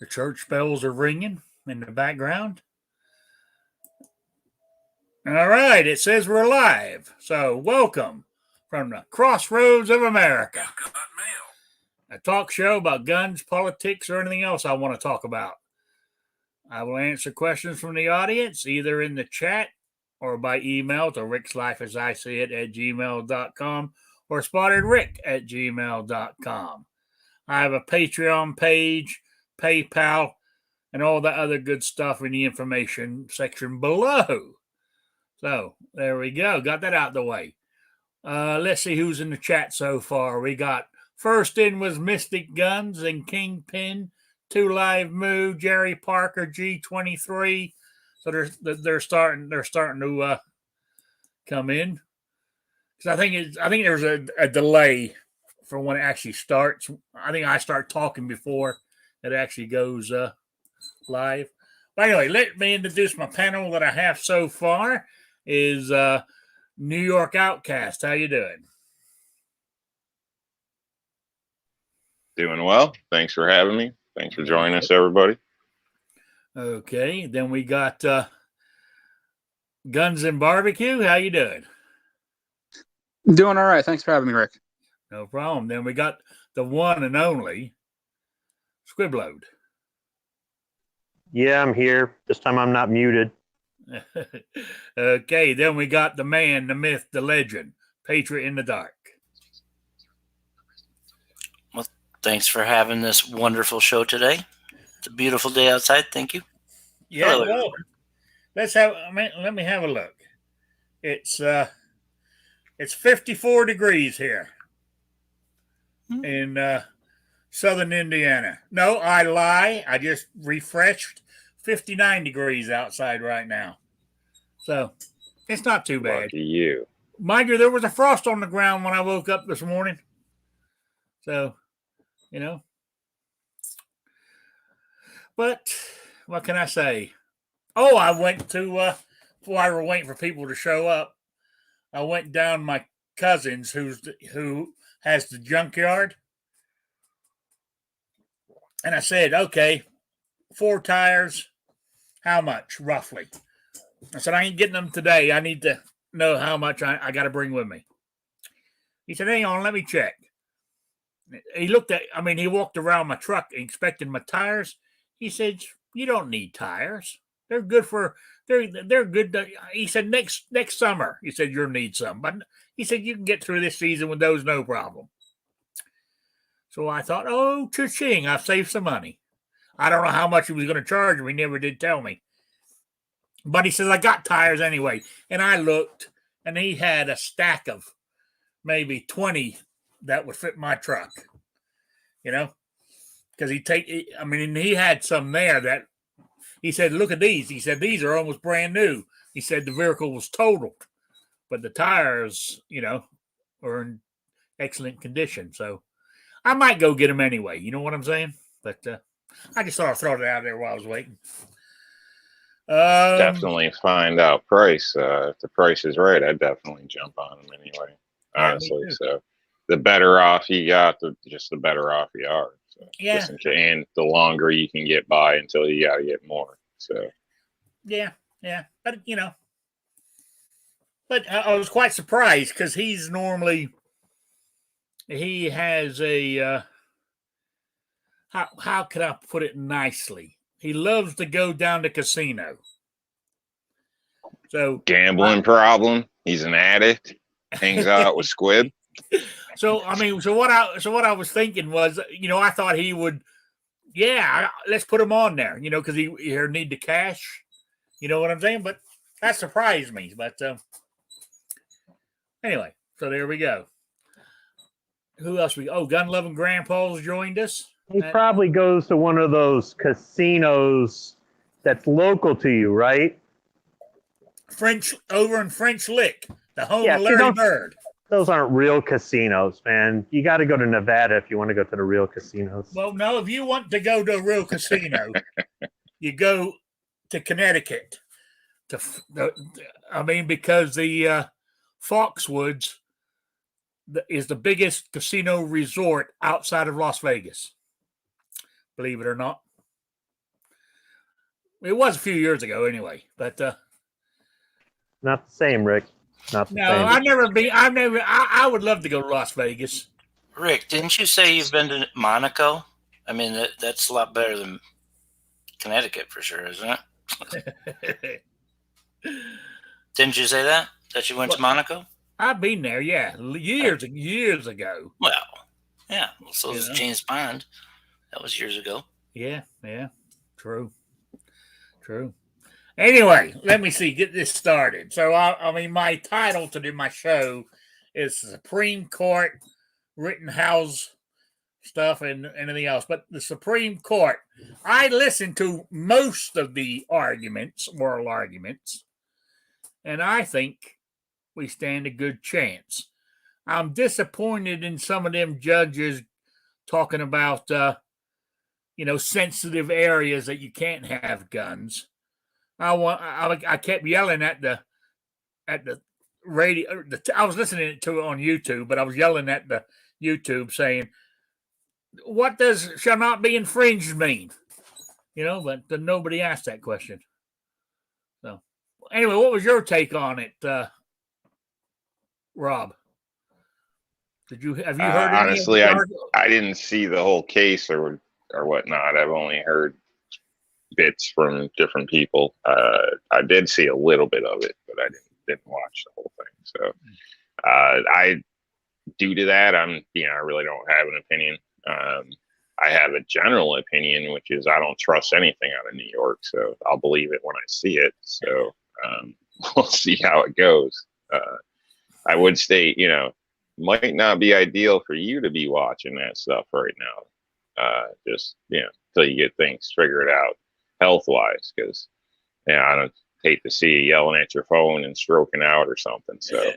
The church bells are ringing in the background. All right, it says we're live. So welcome from the crossroads of America. A talk show about guns, politics, or anything else I want to talk about. I will answer questions from the audience either in the chat or by email to rickslifeasIseeit@gmail.com or spottedrick@gmail.com. I have a Patreon page, PayPal, and all that other good stuff in the information section below. So there we go. Got that out of the way. Let's see who's in the chat so far. We got first in was Mystic Guns and Kingpin, 2 Live Moo, Jerry Parker, G23. So they're starting to come in. Because I think there's a delay for when it actually starts. I think I start talking before it actually goes live. But anyway, let me introduce my panel that I have so far. Is New York Outcast. How you doing? Doing well. Thanks for having me. Thanks for joining us, everybody. Okay. Then we got Guns and Barbecue. How you doing? Doing all right. Thanks for having me, Rick. No problem. Then we got the one and only Squibload. Yeah, I'm here. This time I'm not muted. Okay, then we got the man, the myth, the legend, Patriot in the Dark. Well, thanks for having this wonderful show today. It's a beautiful day outside. Thank you. Yeah, Hello, well, let me have a look. It's 54 degrees here in southern Indiana. No, I lie. I just refreshed. 59 degrees outside right now. So it's not too bad. Lucky you. Mind you, there was a frost on the ground when I woke up this morning. So, But what can I say? Oh, I went to, while I were waiting for people to show up, I went down my cousin's who has the junkyard. And I said, okay, 4 tires. How much, roughly? I said, I ain't getting them today. I need to know how much I got to bring with me. He said, hang on, let me check. He he walked around my truck inspecting my tires. He said, you don't need tires. They're good they're good. He said, next summer, he said, you'll need some. But he said, you can get through this season with those, no problem. So I thought, oh, cha-ching, I've saved some money. I don't know how much he was going to charge me. He never did tell me. But he says, I got tires anyway. And I looked, and he had a stack of maybe 20 that would fit my truck. Because he had some there that he said, look at these. He said, these are almost brand new. He said the vehicle was totaled. But the tires, are in excellent condition. So I might go get them anyway. You know what I'm saying? But I just thought I'd throw it out there while I was waiting. Definitely find out price. If the price is right, I'd definitely jump on them anyway. Honestly, so the better off you got, the better off you are. So, yeah. And the longer you can get by until you got to get more. So. Yeah. But I was quite surprised because he has a. How can I put it nicely? He loves to go down to casino. So gambling problem. He's an addict. Hangs out with Squib. So what I was thinking was, I thought he would, let's put him on there, because he need the cash. You know what I'm saying? But that surprised me. But anyway, so there we go. Who else Gun Loving Grandpa's joined us. He probably goes to one of those casinos that's local to you, right? Over in French Lick, the home of Larry Bird. Those aren't real casinos, man. You got to go to Nevada if you want to go to the real casinos. Well, no, if you want to go to a real casino, you go to Connecticut. Because the Foxwoods is the biggest casino resort outside of Las Vegas. Believe it or not. It was a few years ago anyway, but Not the same, Rick. Not the no, same. I've never been. I would love to go to Las Vegas. Rick, didn't you say you've been to Monaco? I mean, that's a lot better than Connecticut for sure, isn't it? Didn't you say that? That you went to Monaco? I've been there, yeah, years ago. Well, yeah. Well, so You was know? James Bond. That was years ago. Yeah, true. Anyway, let me see. Get this started. So, I mean, my title to do my show is Supreme Court, Ritterhouse stuff, and anything else. But the Supreme Court, I listened to most of the arguments, oral arguments, and I think we stand a good chance. I'm disappointed in some of them judges talking about, sensitive areas that you can't have guns. I kept yelling at the radio. I was listening to it on YouTube, but I was yelling at the YouTube saying, "What does shall not be infringed mean?" But nobody asked that question. So, anyway, what was your take on it, Rob? Have you heard? Honestly, I didn't see the whole case or whatnot. I've only heard bits from different people. I did see a little bit of it, but I didn't watch the whole thing. So, due to that, I really don't have an opinion. I have a general opinion, which is I don't trust anything out of New York, so I'll believe it when I see it. So we'll see how it goes. I would state, might not be ideal for you to be watching that stuff right now. Just until you get things figured out health-wise, because I don't hate to see you yelling at your phone and stroking out or something. So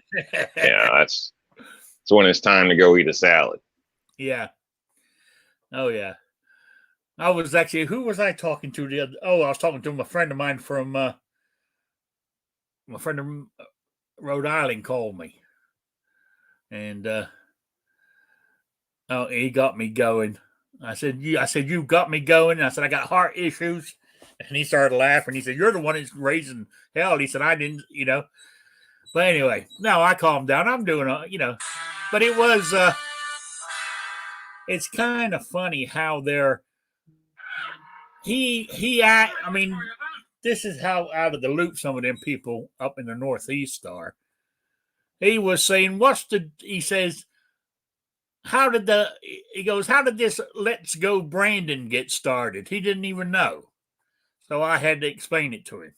that's when it's time to go eat a salad. Yeah. Oh yeah. I was actually, who was I talking to the other? Oh, I was talking to a friend of mine from my friend from Rhode Island called me, and he got me going. I said, you got me going. And I said, I got heart issues. And he started laughing. He said, you're the one who's raising hell. He said, I didn't, But anyway, no, I calmed down. I'm doing, but it was, it's kind of funny how I mean, this is how out of the loop some of them people up in the Northeast are. He was saying, he says, how did this Let's Go Brandon get started? He didn't even know. So I had to explain it to him.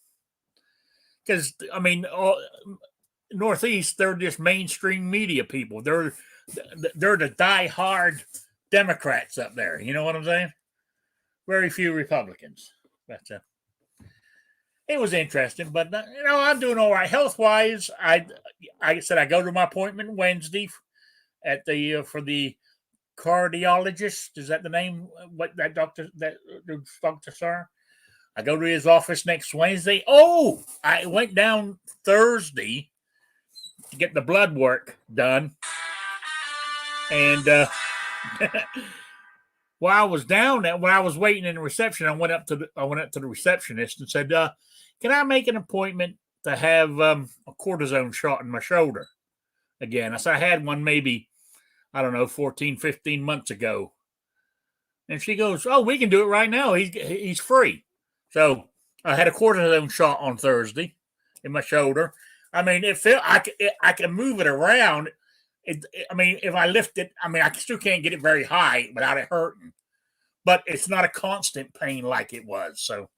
Because, Northeast, they're just mainstream media people. They're the die-hard Democrats up there. You know what I'm saying? Very few Republicans. But it was interesting. But, I'm doing all right. Health-wise, I said I go to my appointment Wednesday at for the cardiologist. Is that the name? What that doctor sir? I go to his office next Wednesday. Oh, I went down Thursday to get the blood work done, and while I was down there, when I was waiting in the reception, I went up to the receptionist and said, "Can I make an appointment to have a cortisone shot in my shoulder again?" I said I had one maybe, I don't know, 14, 15 months ago. And she goes, "Oh, we can do it right now. He's free." So I had a cortisone shot on Thursday in my shoulder. I mean, it felt I can move it around. If I lift it, I still can't get it very high without it hurting. But it's not a constant pain like it was. So,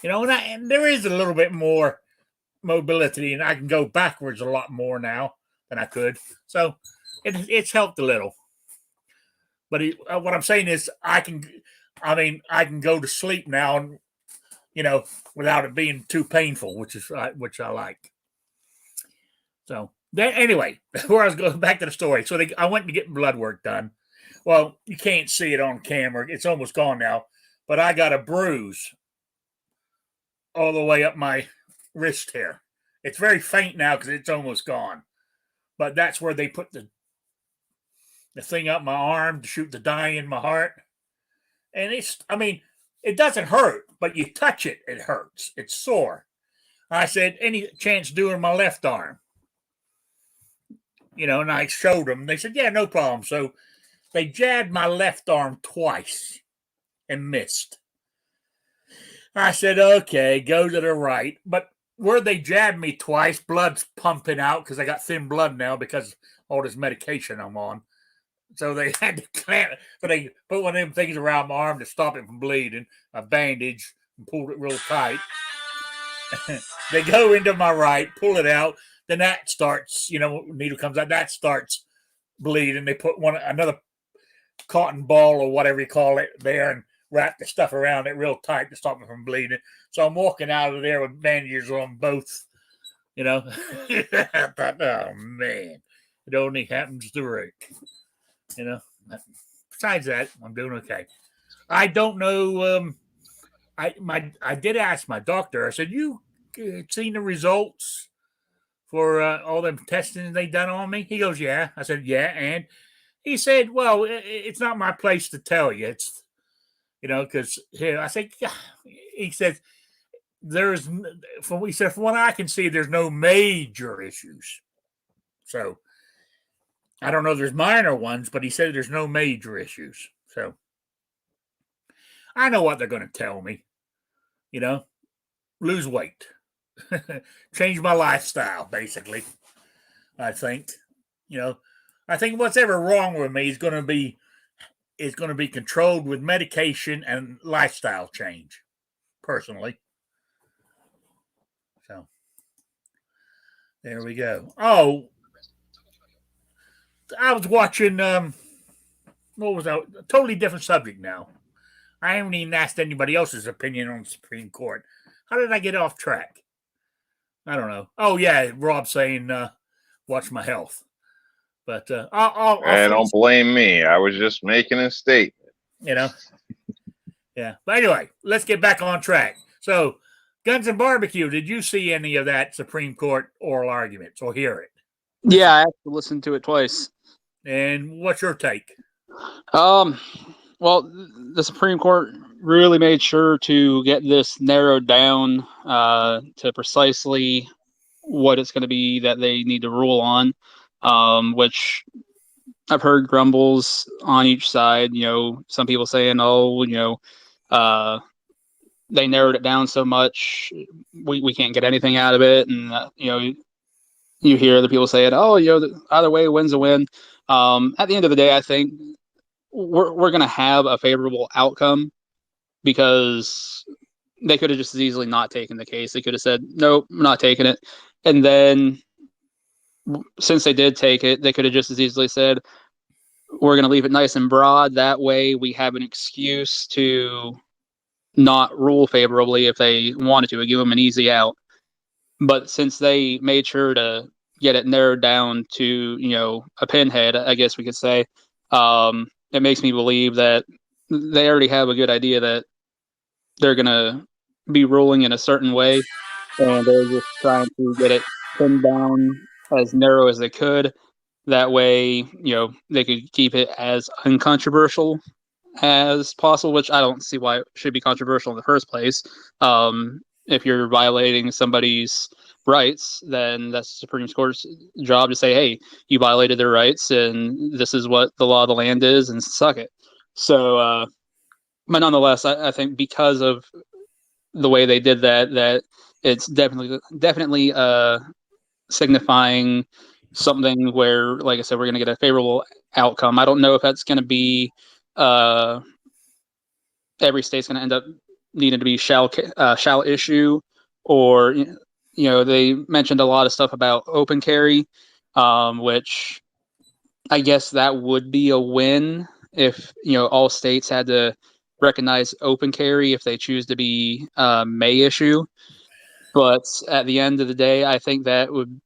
and there is a little bit more mobility, and I can go backwards a lot more now than I could. So it's helped a little. But what I'm saying is I can go to sleep now, and without it being too painful, which I like. So then, anyway, where I was going back to the story. So I went to get blood work done. Well, you can't see it on camera; it's almost gone now. But I got a bruise all the way up my wrist here. It's very faint now because it's almost gone. But that's where they put the thing up my arm to shoot the dye in my heart. And it doesn't hurt, but you touch it, it hurts. It's sore. I said, any chance doing my left arm? And I showed them. They said, yeah, no problem. So they jabbed my left arm twice and missed. I said, okay, go to the right. But where they jabbed me twice, blood's pumping out because I got thin blood now because all this medication I'm on. So they had to clamp. So they put one of them things around my arm to stop it from bleeding, a bandage, and pulled it real tight. They go into my right, pull it out. Then that starts, needle comes out. That starts bleeding. They put another cotton ball or whatever you call it there and wrap the stuff around it real tight to stop me from bleeding. So I'm walking out of there with bandages on both. I thought, oh man, it only happens to Rick. Besides that, I'm doing okay. I don't know. I did ask my doctor. I said, "You seen the results for all them testing they done on me?" He goes, "Yeah." I said, "Yeah," and he said, "Well, it's not my place to tell you. It's because here." I said, he says, from what I can see, there's no major issues. So I don't know. There's minor ones, but he said there's no major issues. So I know what they're going to tell me. Lose weight, change my lifestyle, basically. I think. I think what's ever wrong with me is going to be controlled with medication and lifestyle change, personally. So there we go. Oh, I was watching. What was that? A totally different subject now. I haven't even asked anybody else's opinion on the Supreme Court. How did I get off track? I don't know. Oh yeah, Rob saying, "Watch my health." But I'll don't blame me. I was just making a statement. Yeah. But anyway, let's get back on track. So, Guns and Barbecue. Did you see any of that Supreme Court oral arguments or hear it? Yeah, I have to listen to it twice. And what's your take? Well, the Supreme Court really made sure to get this narrowed down to precisely what it's going to be that they need to rule on, which I've heard grumbles on each side. Some people saying, they narrowed it down so much, we can't get anything out of it. And, you hear the people saying, either way wins a win. At the end of the day, I think we're going to have a favorable outcome because they could have just as easily not taken the case. They could have said, nope, I'm not taking it. And then since they did take it, they could have just as easily said, we're going to leave it nice and broad. That way we have an excuse to not rule favorably if they wanted to, give them an easy out. But since they made sure to get it narrowed down to, a pinhead, I guess we could say, it makes me believe that they already have a good idea that they're going to be ruling in a certain way, and they're just trying to get it pinned down as narrow as they could. That way, they could keep it as uncontroversial as possible, which I don't see why it should be controversial in the first place. If you're violating somebody's rights, then that's the Supreme Court's job to say, hey, you violated their rights and this is what the law of the land is, and suck it. So, but nonetheless, I think because of the way they did that it's definitely signifying something where, like I said, we're going to get a favorable outcome. I don't know if that's going to be every state's going to end up needing to be shall issue, or they mentioned a lot of stuff about open carry, which I guess that would be a win if all states had to recognize open carry if they choose to be may issue. But at the end of the day, I think that would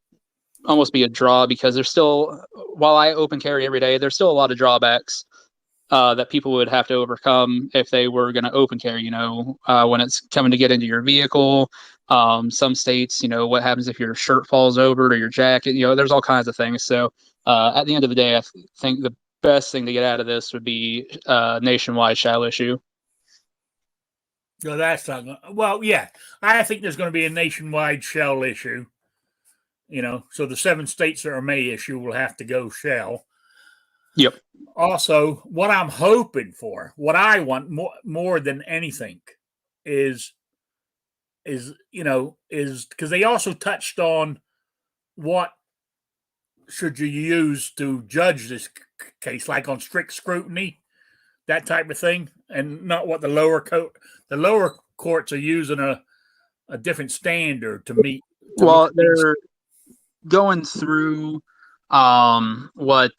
almost be a draw because there's still, while I open carry every day, there's still a lot of drawbacks that people would have to overcome if they were going to open carry, when it's coming to get into your vehicle. Some states, what happens if your shirt falls over or your jacket, there's all kinds of things. So at the end of the day, I think the best thing to get out of this would be nationwide shall issue. No, that's not going. Well, yeah, I think there's going to be a nationwide shell issue. So the 7 states that are may issue will have to go shell. Yep. Also, what I'm hoping for, what I want more than anything, is because they also touched on what should you use to judge this case, like on strict scrutiny, that type of thing, and not what the lower courts are using a different standard to meet. Well, they're going through what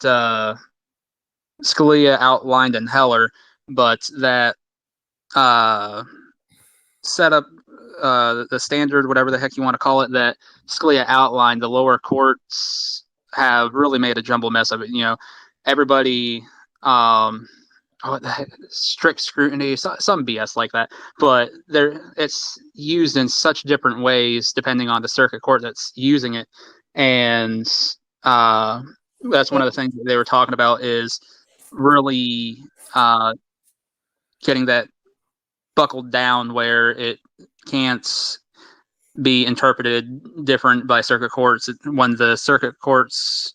Scalia outlined in Heller, but that set up the standard, whatever the heck you want to call it, that Scalia outlined. The lower courts have really made a jumble mess of it. Everybody, what the heck, strict scrutiny, some BS like that. But it's used in such different ways depending on the circuit court that's using it, and that's one of the things that they were talking about is really getting that buckled down where it can't be interpreted different by circuit courts. When the circuit courts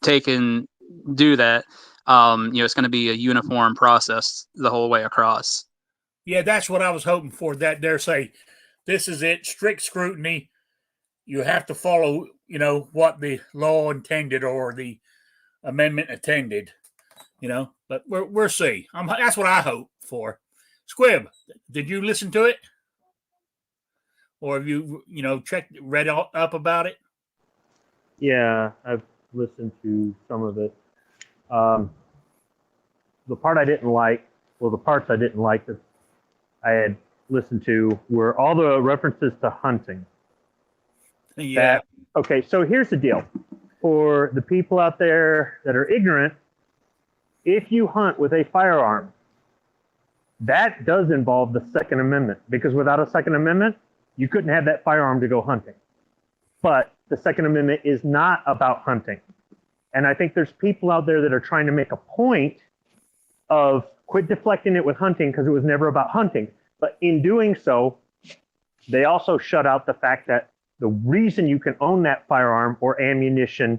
do that, it's going to be a uniform process the whole way across. Yeah, that's what I was hoping for. That they're saying, this is it, strict scrutiny. You have to follow, what the law intended or the amendment intended. But we'll see. That's what I hope for. Squib, did you listen to it? Or have you, read up about it? Yeah, I've listened to some of it. The parts I didn't like that I had listened to were all the references to hunting. Yeah. Okay, so here's the deal. For the people out there that are ignorant, if you hunt with a firearm, that does involve the Second Amendment, because without a Second Amendment, you couldn't have that firearm to go hunting. But the Second Amendment is not about hunting. And I think there's people out there that are trying to make a point of quit deflecting it with hunting because it was never about hunting. But in doing so, they also shut out the fact that the reason you can own that firearm or ammunition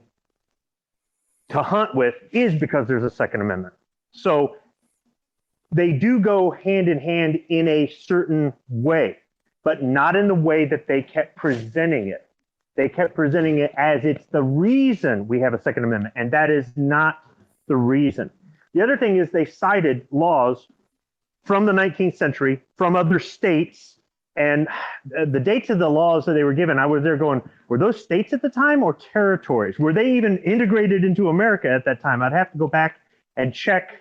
to hunt with is because there's a Second Amendment. So they do go hand in hand in a certain way, but not in the way that they kept presenting it. They kept presenting it as it's the reason we have a Second Amendment, and that is not the reason. The other thing is they cited laws from the 19th century, from other states, and the dates of the laws that they were given, I was there going, were those states at the time or territories? Were they even integrated into America at that time? I'd have to go back and check,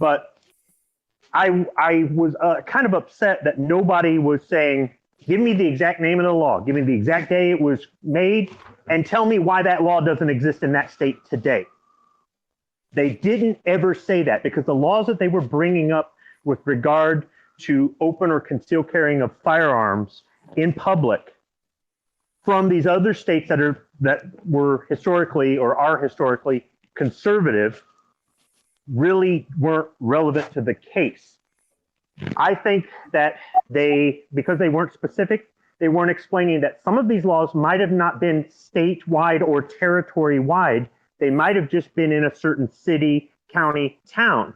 but I was kind of upset that nobody was saying, give me the exact name of the law, give me the exact day it was made, and tell me why that law doesn't exist in that state today. They didn't ever say that, because the laws that they were bringing up with regard to open or concealed carrying of firearms in public from these other states that were historically or are historically conservative really weren't relevant to the case. I think that because they weren't specific, they weren't explaining that some of these laws might have not been statewide or territory-wide. They might have just been in a certain city, county, town.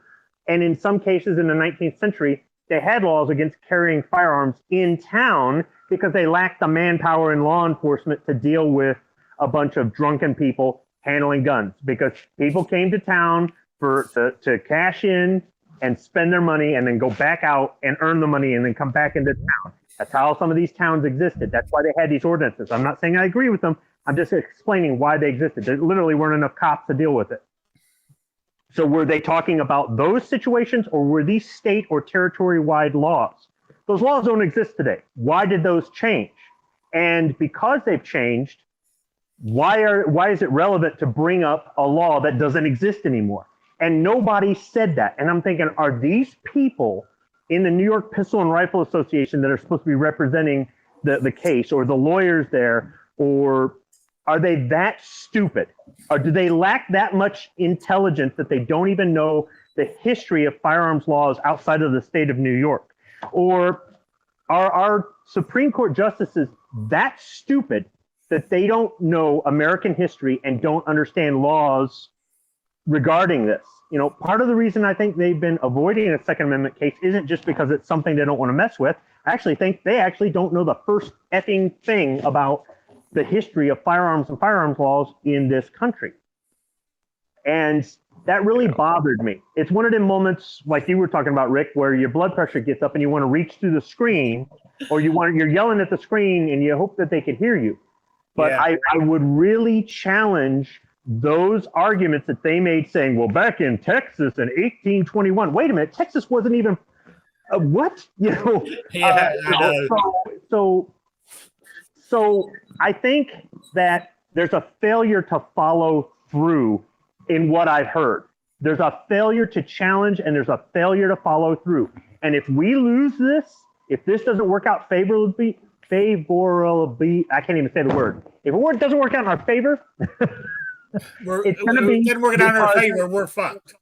And in some cases in the 19th century, they had laws against carrying firearms in town because they lacked the manpower in law enforcement to deal with a bunch of drunken people handling guns, because people came to town to cash in and spend their money and then go back out and earn the money and then come back into town. That's how some of these towns existed. That's why they had these ordinances. I'm not saying I agree with them. I'm just explaining why they existed. There literally weren't enough cops to deal with it. So were they talking about those situations, or were these state or territory-wide laws? Those laws don't exist today. Why did those change? And because they've changed, why is it relevant to bring up a law that doesn't exist anymore? And nobody said that. And I'm thinking, are these people in the New York Pistol and Rifle Association that are supposed to be representing the case, or the lawyers there, or are they that stupid? Or do they lack that much intelligence that they don't even know the history of firearms laws outside of the state of New York? Or our Supreme Court justices that stupid that they don't know American history and don't understand laws regarding this? You know, part of the reason I think they've been avoiding a Second Amendment case isn't just because it's something they don't want to mess with. I actually think they actually don't know the first effing thing about the history of firearms and firearms laws in this country. And that really bothered me. It's one of them moments like you were talking about, Rick, where your blood pressure gets up and you want to reach through the screen, or you're yelling at the screen and you hope that they could hear you. But I would really challenge those arguments that they made saying, well, back in Texas in 1821, wait a minute, Texas wasn't even what? You know, so I think that there's a failure to follow through in what I've heard. There's a failure to challenge and there's a failure to follow through. And if we lose this, if this doesn't work out favorably, I can't even say the word. If it doesn't work out in our favor, it's going to be. It didn't work out in our favor. We're fucked.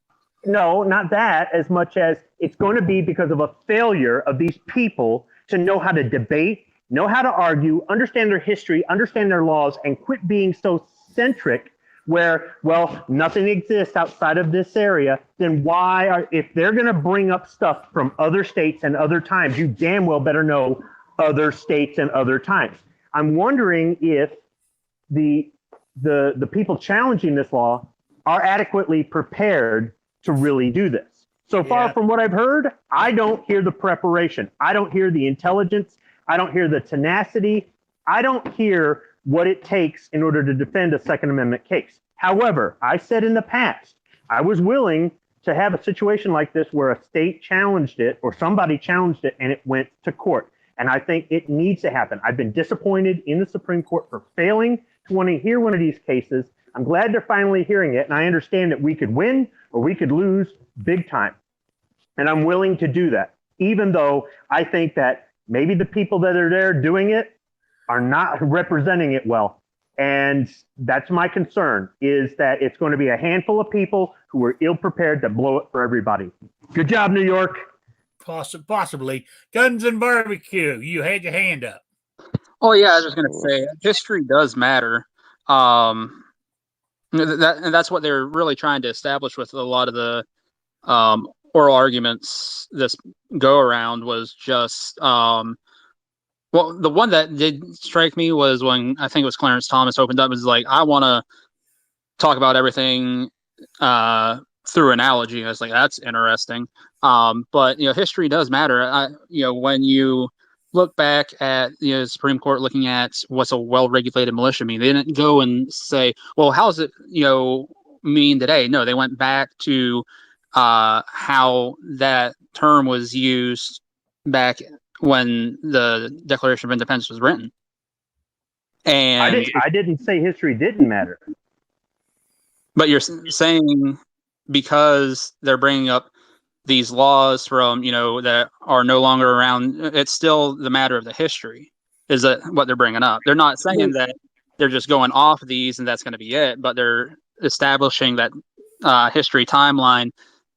No, not that, as much as it's going to be because of a failure of these people to know how to debate, know how to argue, understand their history, understand their laws, and quit being so centric where, well, nothing exists outside of this area. Then if they're going to bring up stuff from other states and other times, you damn well better know other states and other times. I'm wondering if the people challenging this law are adequately prepared to really do this. So far from what I've heard, I don't hear the preparation. I don't hear the intelligence. I don't hear the tenacity. I don't hear what it takes in order to defend a Second Amendment case. However, I said in the past, I was willing to have a situation like this where a state challenged it or somebody challenged it and it went to court. And I think it needs to happen. I've been disappointed in the Supreme Court for failing to want to hear one of these cases. I'm glad they're finally hearing it. And I understand that we could win or we could lose big time. And I'm willing to do that, even though I think that maybe the people that are there doing it are not representing it well. And that's my concern, is that it's going to be a handful of people who are ill-prepared to blow it for everybody. Good job, New York. Possibly. Guns and barbecue. You had your hand up. Oh, yeah, I was just going to say, history does matter. And that's what they're really trying to establish with a lot of the oral arguments this go-around was just... well, the one that did strike me was when I think it was Clarence Thomas opened up, was like, I want to talk about everything through analogy. I was like, that's interesting. But, history does matter. When you look back at the Supreme Court looking at what's a well-regulated militia mean, they didn't go and say, well, how's it, mean today? No, they went back to how that term was used back when the Declaration of Independence was written. And I didn't say history didn't matter. But you're saying because they're bringing up these laws from, that are no longer around, it's still the matter of the history. Is that what they're bringing up? They're not saying that they're just going off these and that's going to be it, but they're establishing that history timeline.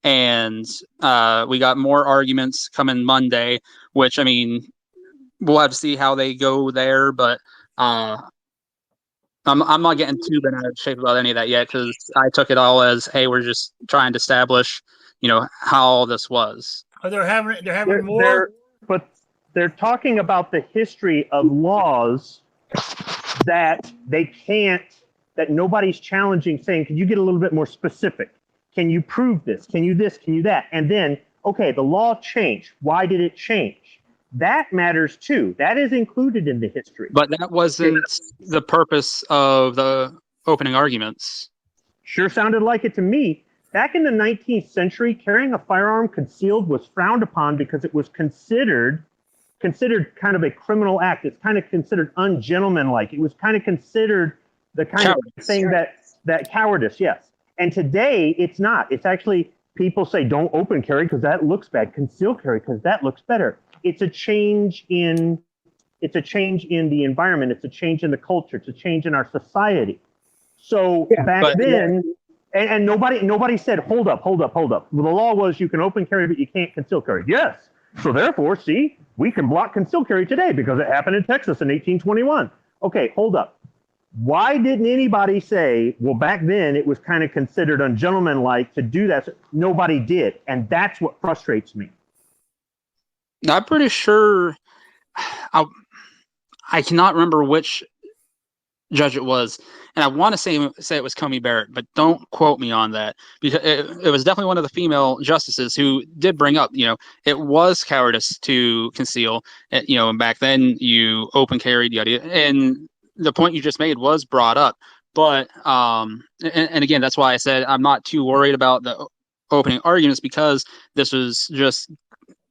And we got more arguments coming Monday, which, we'll have to see how they go there. But I'm not getting too bent out of shape about any of that yet, because I took it all as, hey, we're just trying to establish, how all this was. Oh, they're having more. But they're talking about the history of laws that that nobody's challenging, saying, can you get a little bit more specific? Can you prove this? Can you this? Can you that? And then, okay, the law changed. Why did it change? That matters too. That is included in the history. But that wasn't the purpose of the opening arguments. Sure sounded like it to me. Back in the 19th century, carrying a firearm concealed was frowned upon because it was considered kind of a criminal act. It's kind of considered ungentlemanlike. It was kind of considered the kind of thing that cowardice, yes. And today, it's not. It's actually, people say, don't open carry because that looks bad. Conceal carry because that looks better. It's a change in the environment. It's a change in the culture. It's a change in our society. So back then, and nobody said, hold up. Well, the law was you can open carry, but you can't conceal carry. Yes, So therefore, see, we can block concealed carry today because it happened in Texas in 1821. Okay, hold up. Why didn't anybody say, well, back then it was kind of considered ungentlemanlike to do that? Nobody did. And that's what frustrates me. I'm pretty sure I cannot remember which judge it was, and I want to say it was Comey Barrett, but don't quote me on that, because it was definitely one of the female justices who did bring up, it was cowardice to conceal, and back then you open carried, and the point you just made was brought up, but and again, that's why I said I'm not too worried about the opening arguments, because this was just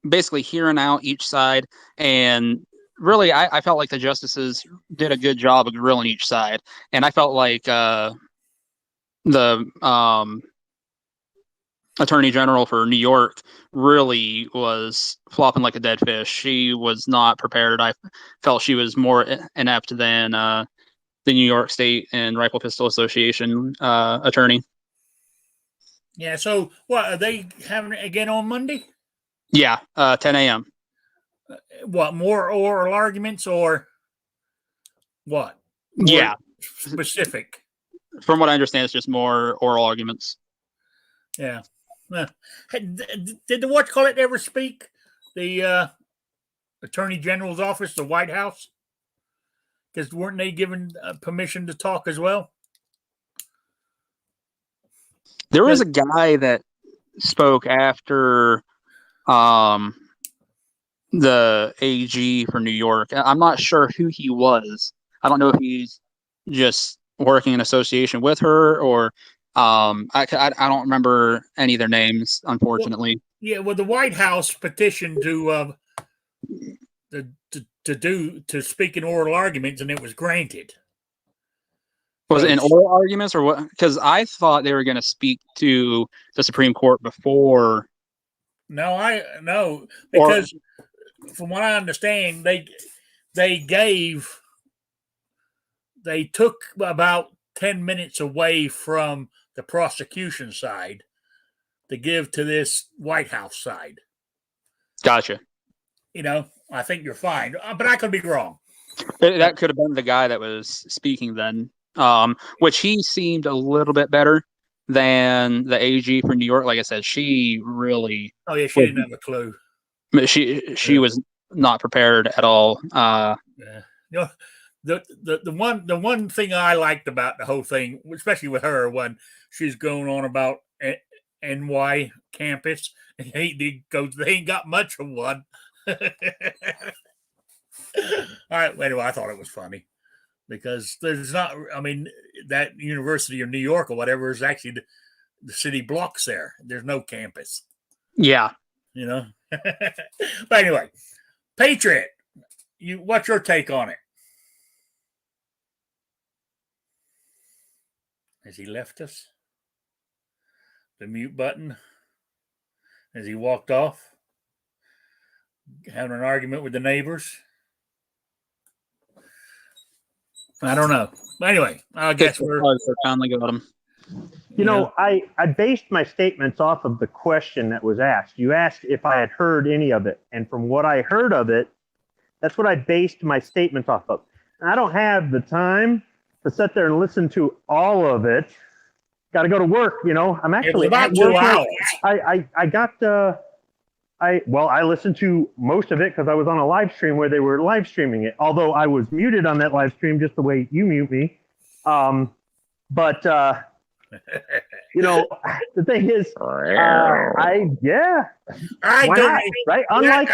basically hearing out each side, and really, I felt like the justices did a good job of grilling each side, and I felt like the Attorney General for New York really was flopping like a dead fish. She was not prepared. I felt she was more inept than the New York State and Rifle Pistol Association attorney. Yeah. So, what are they having it again on Monday? Yeah, 10 a.m. What, more oral arguments or what? More yeah, specific. From what I understand, it's just more oral arguments. Yeah. Did the whatchamacallit ever speak? The Attorney General's office, the White House? Because weren't they given permission to talk as well? There was a guy that spoke after the AG for New York. I'm not sure who he was. I don't know if he's just working in association with her, or I don't remember any of their names, unfortunately. Well, the White House petitioned to speak in oral arguments, and it was granted. Was it in oral arguments or what? Because I thought they were going to speak to the Supreme Court before. No, because from what I understand, they took about 10 minutes away from the prosecution side to give to this White House side. Gotcha. I think you're fine, but I could be wrong. That could have been the guy that was speaking then, which he seemed a little bit better than the AG for New York. Like I said, she really. Oh yeah, she didn't have a clue. She was not prepared at all. Yeah. The one thing I liked about the whole thing, especially with her, when she's going on about NY campus, and they ain't got much of one. All right, anyway, I thought it was funny because there's not. I mean, that University of New York or whatever is actually the city blocks there. There's no campus. Yeah. But anyway, Patriot, what's your take on it? Has he left us? The mute button? Has he walked off? Having an argument with the neighbors? I don't know. Anyway, I guess we're finally got him. I based my statements off of the question that was asked. You asked if I had heard any of it. And from what I heard of it, that's what I based my statements off of. And I don't have the time to sit there and listen to all of it. Got to go to work, I'm actually about at work 2 hours. I listened to most of it because I was on a live stream where they were live streaming it. Although I was muted on that live stream, just the way you mute me. The thing is, I don't, right? Unlike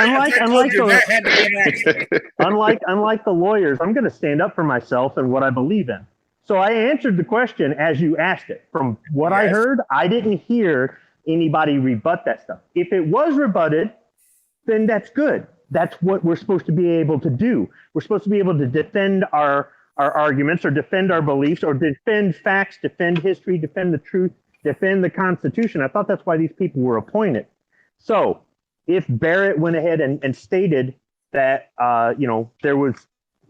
the lawyers, I'm going to stand up for myself and what I believe in. So I answered the question as you asked it. From what I heard, I didn't hear anybody rebut that stuff. If it was rebutted, then that's good. That's what we're supposed to be able to do. We're supposed to be able to defend our arguments, or defend our beliefs, or defend facts, defend history, defend the truth, defend the Constitution. I thought that's why these people were appointed. So if Barrett went ahead and stated that, there was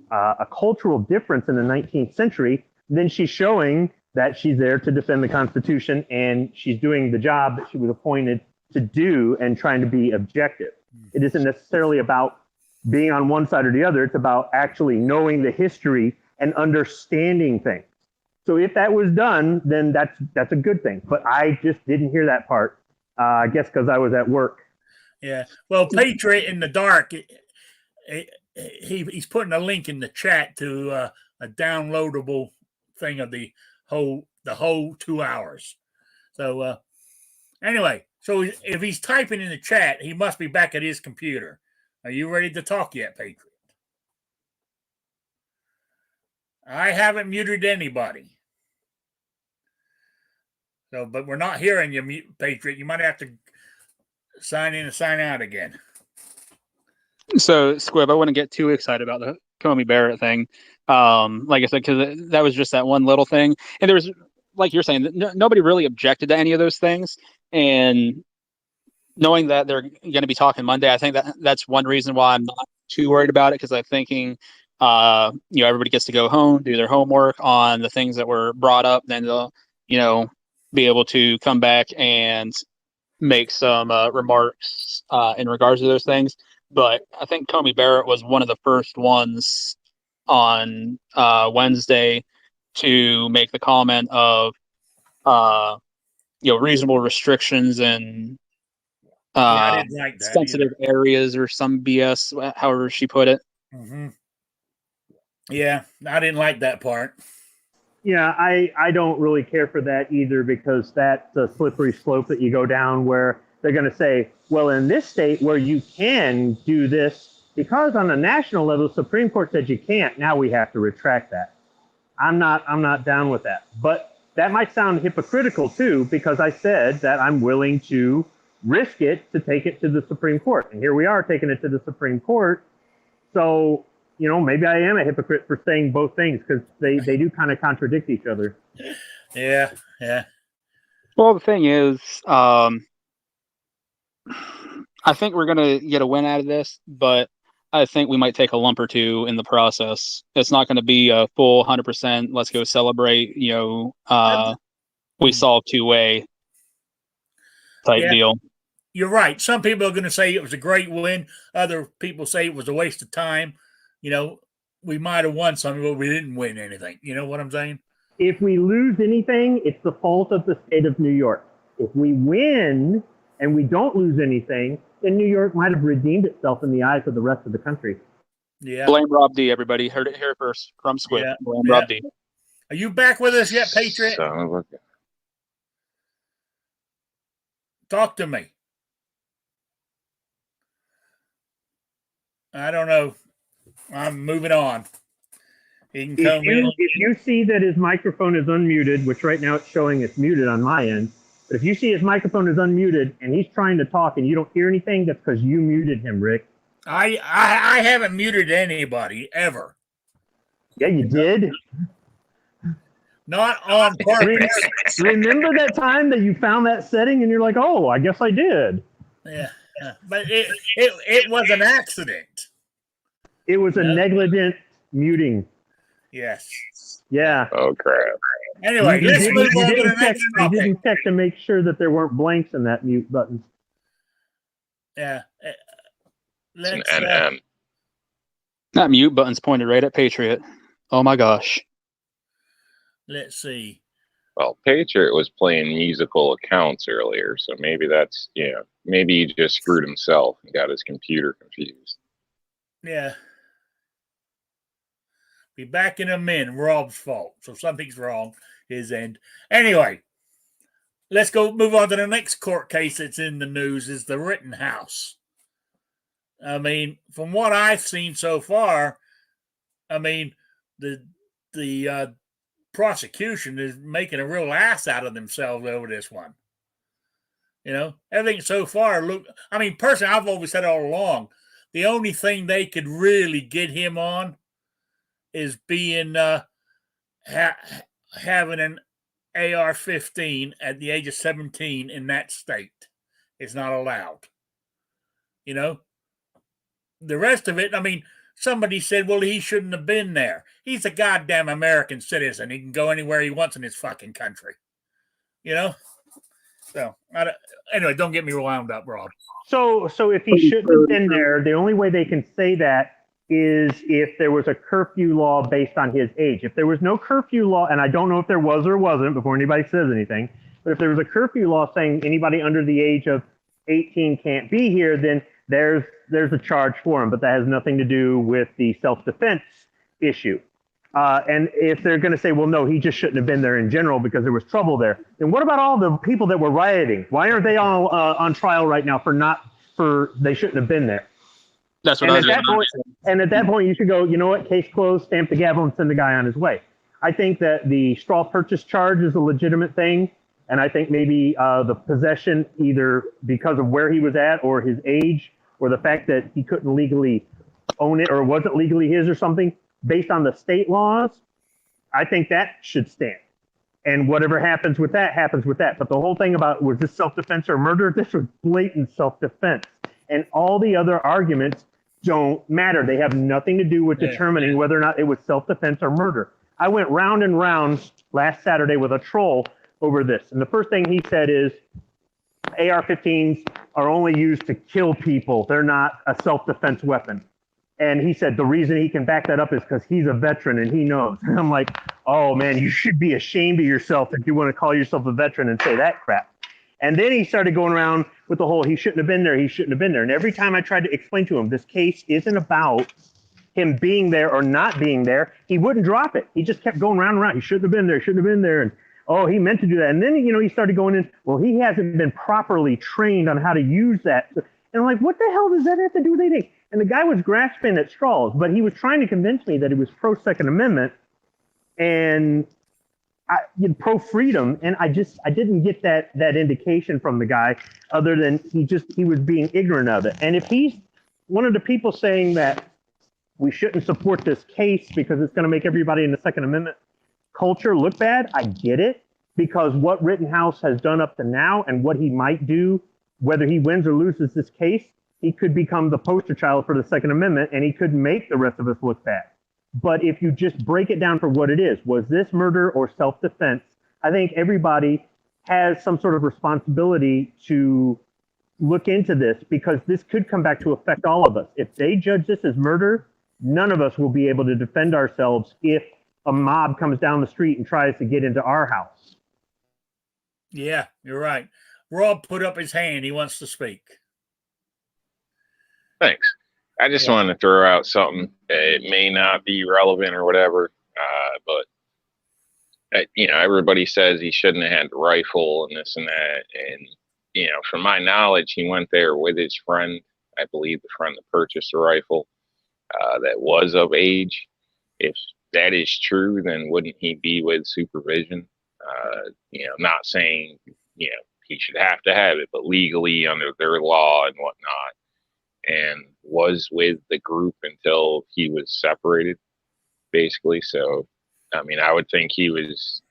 a cultural difference in the 19th century, then she's showing that she's there to defend the Constitution, and she's doing the job that she was appointed to do and trying to be objective. It isn't necessarily about being on one side or the other. It's about actually knowing the history and understanding things. So if that was done, then that's a good thing. But I just didn't hear that part. I guess because I was at work. Yeah. Well, Patriot in the Dark, he's putting a link in the chat to a downloadable thing of the whole 2 hours. So anyway, so if he's typing in the chat, he must be back at his computer. Are you ready to talk yet, Patriot? I haven't muted anybody. So, but we're not hearing you, Patriot. You might have to sign in and sign out again. So, Squib, I wouldn't get too excited about the Comey Barrett thing. Like I said, because that was just that one little thing. And there was, like you're saying, nobody really objected to any of those things. And knowing that they're going to be talking Monday, I think that's one reason why I'm not too worried about it, because I'm thinking, everybody gets to go home, do their homework on the things that were brought up. Then they'll, be able to come back and make some remarks in regards to those things. But I think Comey Barrett was one of the first ones on Wednesday to make the comment of, reasonable restrictions and I didn't like that sensitive areas or some BS, however she put it. Mm-hmm. Yeah, I didn't like that part. Yeah, I don't really care for that either, because that's a slippery slope that you go down where they're going to say, well, in this state where you can do this, because on a national level, the Supreme Court said you can't, now we have to retract that. I'm not down with that. But that might sound hypocritical too, because I said that I'm willing to risk it to take it to the Supreme Court. And here we are taking it to the Supreme Court. So, maybe I am a hypocrite for saying both things, because they do kind of contradict each other. Yeah. Well, the thing is, I think we're going to get a win out of this, but I think we might take a lump or two in the process. It's not going to be a full 100%, let's go celebrate, we solved two-way type deal. You're right. Some people are going to say it was a great win. Other people say it was a waste of time. We might have won something, but we didn't win anything. You know what I'm saying? If we lose anything, it's the fault of the state of New York. If we win and we don't lose anything, then New York might have redeemed itself in the eyes of the rest of the country. Yeah. Blame Rob D, everybody. Heard it here first from Squid. Yeah. Blame Rob D. Are you back with us yet, Patriot? Talk to me. I don't know. I'm moving on. He can come in. If you see that his microphone is unmuted, which right now it's showing it's muted on my end, but if you see his microphone is unmuted and he's trying to talk and you don't hear anything, that's because you muted him, Rick. I haven't muted anybody ever. Yeah, you did. Not on purpose. Remember that time that you found that setting and you're like, oh, I guess I did. Yeah. But it was an accident. It was a negligent muting. Yes. Yeah. Oh, crap. Anyway, let's move on to the next topic. You didn't check to make sure that there weren't blanks in that mute button. Yeah. It's an NM. That mute button's pointed right at Patriot. Oh my gosh. Let's see. Well, Patriot was playing musical accounts earlier, so maybe that's, maybe he just screwed himself and got his computer confused. Yeah. Be back in a minute. Rob's fault. So something's wrong. His end. Anyway, let's go move on to the next court case that's in the news is the Ritterhouse. I mean, from what I've seen so far, I mean, the prosecution is making a real ass out of themselves over this one. Everything so far personally, I've always said all along, the only thing they could really get him on is being having an AR-15 at the age of 17 in that state. It's not allowed. The rest of it, somebody said, well, he shouldn't have been there. He's a goddamn American citizen. He can go anywhere he wants in his fucking country. So anyway, don't get me wound up, Rob. So if he shouldn't have been there, the only way they can say that is if there was a curfew law based on his age. If there was no curfew law, and I don't know if there was or wasn't before anybody says anything, but if there was a curfew law saying anybody under the age of 18 can't be here, then there's a charge for him, but that has nothing to do with the self-defense issue. And if they're going to say, well, no, he just shouldn't have been there in general because there was trouble there, then what about all the people that were rioting? Why aren't they all on trial right now for they shouldn't have been there? That's what And I at was that point, and at that point, you should go, you know what, case closed, stamp the gavel, and send the guy on his way. I think that the straw purchase charge is a legitimate thing, and I think maybe the possession, either because of where he was at or his age, or the fact that he couldn't legally own it or wasn't legally his or something, based on the state laws, I think that should stand. And whatever happens with that, happens with that. But the whole thing about, was this self-defense or murder? This was blatant self-defense. And all the other arguments don't matter. They have nothing to do with determining whether or not it was self-defense or murder. I went round and round last Saturday with a troll over this. And the first thing he said is, AR-15s are only used to kill people. They're not a self-defense weapon. And he said the reason he can back that up is because he's a veteran and he knows. And I'm like, oh man, you should be ashamed of yourself if you want to call yourself a veteran and say that crap. And then he started going around with the whole, he shouldn't have been there, he shouldn't have been there. And every time I tried to explain to him, this case isn't about him being there or not being there, he wouldn't drop it. He just kept going round and round. He shouldn't have been there, shouldn't have been there. And oh, he meant to do that. And then, he started going in, well, he hasn't been properly trained on how to use that. And I'm like, what the hell does that have to do with anything? And the guy was grasping at straws, but he was trying to convince me that he was pro-Second Amendment and pro freedom, and I didn't get that indication from the guy, other than he was being ignorant of it. And if he's one of the people saying that we shouldn't support this case because it's going to make everybody in the Second Amendment culture look bad, I get it, because what Rittenhouse has done up to now and what he might do, whether he wins or loses this case, he could become the poster child for the Second Amendment, and he could make the rest of us look bad. But if you just break it down for what it is, was this murder or self-defense? I think everybody has some sort of responsibility to look into this, because this could come back to affect all of us. If they judge this as murder, none of us will be able to defend ourselves if a mob comes down the street and tries to get into our house. Yeah, you're right. Rob put up his hand. He wants to speak. Thanks. I just wanted to throw out something. It may not be relevant or whatever, but everybody says he shouldn't have had the rifle and this and that. And from my knowledge, he went there with his friend. I believe the friend that purchased the rifle that was of age. If that is true, then wouldn't he be with supervision? Not saying he should have to have it, but legally under their law and whatnot. And was with the group until he was separated, basically. So, I would think he was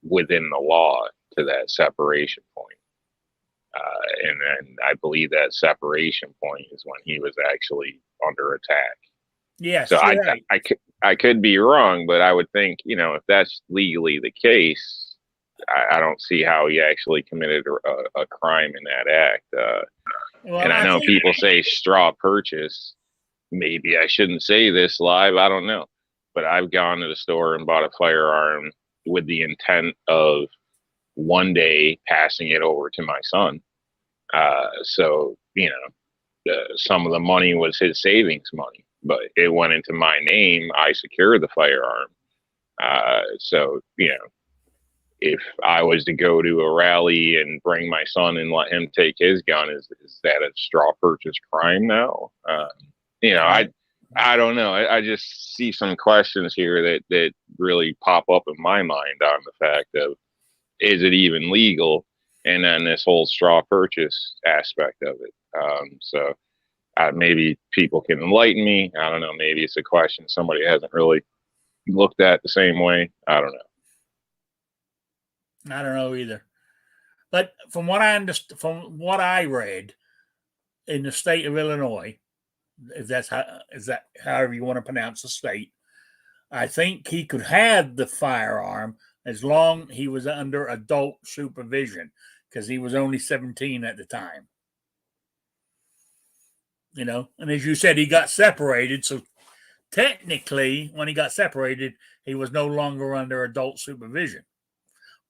within the law to that separation point. And then I believe that separation point is when he was actually under attack. Yes. So right. I could be wrong, but I would think, if that's legally the case, I don't see how he actually committed a crime in that act. And I know people say straw purchase. Maybe I shouldn't say this live. I don't know. But I've gone to the store and bought a firearm with the intent of one day passing it over to my son. So, some of the money was his savings money, but it went into my name. I secured the firearm. So, if I was to go to a rally and bring my son and let him take his gun, is that a straw purchase crime now? I don't know. I just see some questions here that really pop up in my mind on the fact of, is it even legal? And then this whole straw purchase aspect of it. So maybe people can enlighten me. I don't know. Maybe it's a question somebody hasn't really looked at the same way. I don't know. I don't know either. But from what I understand, from what I read, in the state of Illinois, is that however you want to pronounce the state, I think he could have the firearm as long he was under adult supervision, because he was only 17 at the time. You know, and as you said, he got separated. So technically, when he got separated, he was no longer under adult supervision.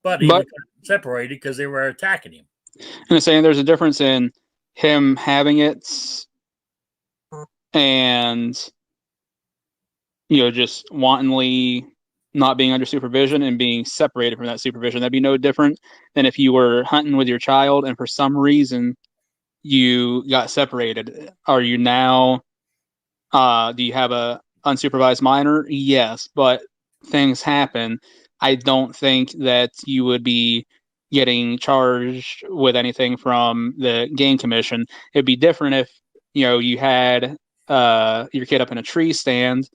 But he was separated because they were attacking him. And I'm saying there's a difference in him having it and, you know, just wantonly not being under supervision and being separated from that supervision. That'd be no different than if you were hunting with your child and for some reason you got separated. Are you now, do you have a unsupervised minor? Yes, but things happen. I don't think that you would be getting charged with anything from the game commission. It'd be different if, you know, you had your kid up in a tree stand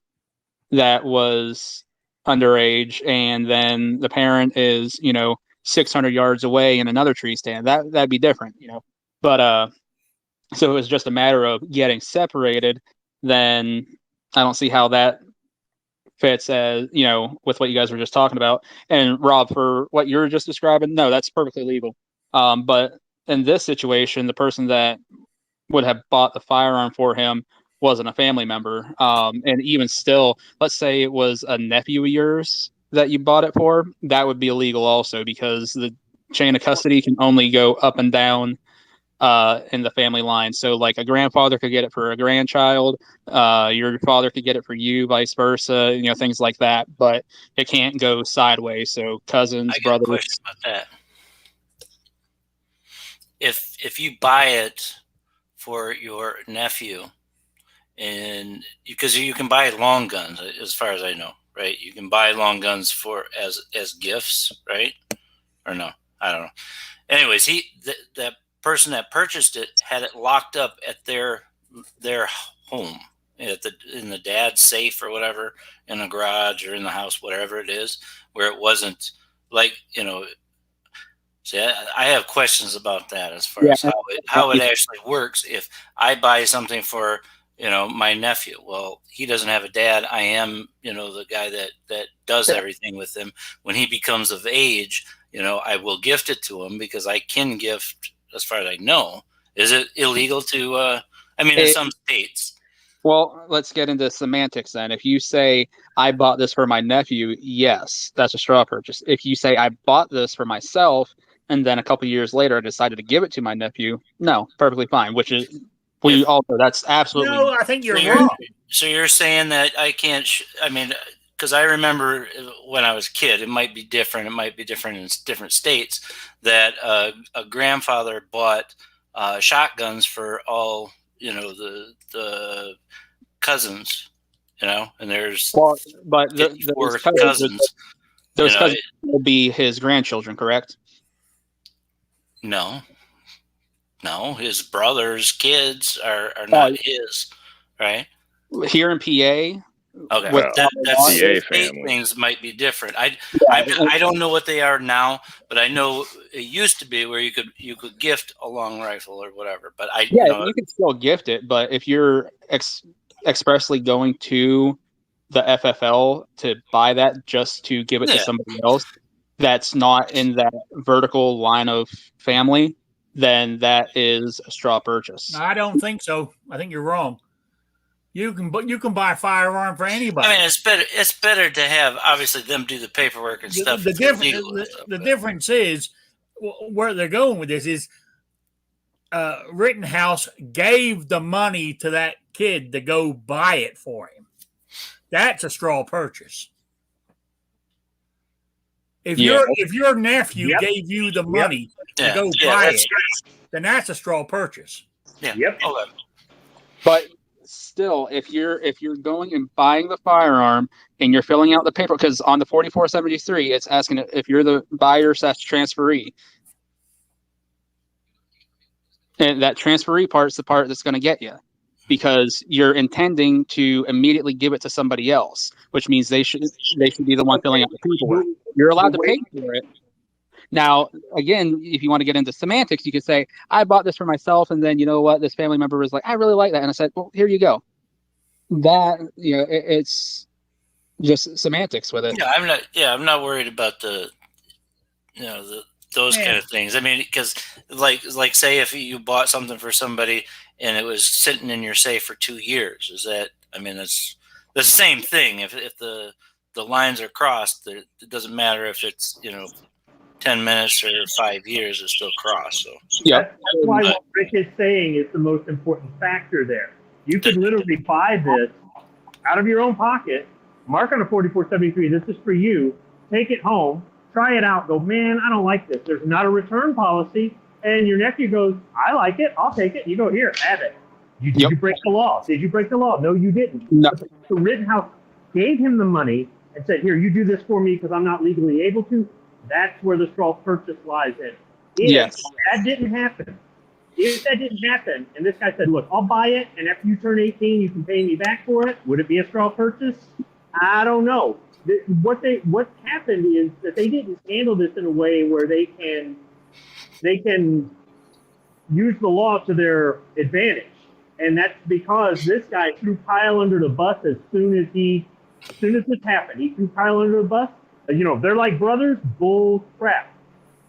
that was underage, and then the parent is, you know, 600 yards away in another tree stand. That'd be different, you know. But so it was just a matter of getting separated. Then I don't see how that fits as, you know, with what you guys were just talking about. And Rob, for what you're just describing, no, that's perfectly legal. But in this situation, the person that would have bought the firearm for him wasn't a family member. And even still, let's say it was a nephew of yours that you bought it for, that would be illegal also, because the chain of custody can only go up and down in the family line. So like a grandfather could get it for a grandchild, your father could get it for you, vice versa, you know, things like that, but it can't go sideways. So cousins, brothers. I got a question about that. If you buy it for your nephew, and because you can buy long guns, as far as I know, right? You can buy long guns for as gifts, right? Or no, I don't know. Anyways, that person that purchased it had it locked up at their home, in the dad's safe or whatever, in the garage or in the house, whatever it is, where it wasn't like, you know. See, I have questions about that as far as how it actually works. If I buy something for, you know, my nephew, well, he doesn't have a dad. I am, you know, the guy that does everything with him. When he becomes of age, you know, I will gift it to him, because I can gift, as far as I know. Is it illegal to, I mean, in some states. Well, let's get into semantics then. If you say, I bought this for my nephew, yes, that's a straw purchase. If you say, I bought this for myself, and then a couple years later I decided to give it to my nephew, no, perfectly fine, which is, that's absolutely. No, I think you're wrong. So you're saying that I can't, I mean, because I remember when I was a kid, it might be different. It might be different in different states, that a grandfather bought shotguns for all, you know, the cousins, you know, and there's but those cousins. Those cousins will be his grandchildren, correct? No, his brother's kids are not his, right? Here in PA. Okay, well, that's PA state family. Things might be different. I don't know what they are now, but I know it used to be where you could gift a long rifle or whatever. But you can still gift it, but if you're expressly going to the FFL to buy that just to give it to somebody else that's not in that vertical line of family, then that is a straw purchase. I don't think so. I think you're wrong. You can buy a firearm for anybody. I mean, it's better to have, obviously, them do the paperwork and stuff. The difference is where they're going with this is Ritterhouse gave the money to that kid to go buy it for him. That's a straw purchase. If your nephew gave you the money to go buy it, then that's a straw purchase. Yeah. Yep. Okay. But still, if you're going and buying the firearm and you're filling out the paper, because on the 4473, it's asking if you're the buyer / transferee. And that transferee part is the part that's going to get you, because you're intending to immediately give it to somebody else, which means they should be the one filling out the paperwork. You're allowed to pay for it. Now, again, if you want to get into semantics, you could say, I bought this for myself, and then, you know what, this family member was like, I really like that. And I said, well, here you go. That, you know, it's just semantics with it. Yeah, I'm not. Yeah, I'm not worried about those kind of things. I mean, because like say if you bought something for somebody and it was sitting in your safe for 2 years, is that? I mean, it's the same thing. If the lines are crossed, it doesn't matter if it's 10 minutes or 5 years, it's still crossed. So Yeah, That's why what Rick is saying is the most important factor there. You could literally buy this out of your own pocket, mark on a 4473, this is for you, take it home, try it out, go, man, I don't like this. There's not a return policy. And your nephew goes, I like it, I'll take it. You go, here, have it. Did you break the law? Did you break the law? No, you didn't. No. So Rittenhouse gave him the money and said, here, you do this for me because I'm not legally able to. That's where the straw purchase lies in. If that didn't happen, and this guy said, look, I'll buy it, and after you turn 18, you can pay me back for it, would it be a straw purchase? I don't know. What happened is that they didn't handle this in a way where they can use the law to their advantage. And that's because this guy threw Kyle under the bus as soon as this happened. He threw Kyle under the bus. They're like brothers. Bull crap.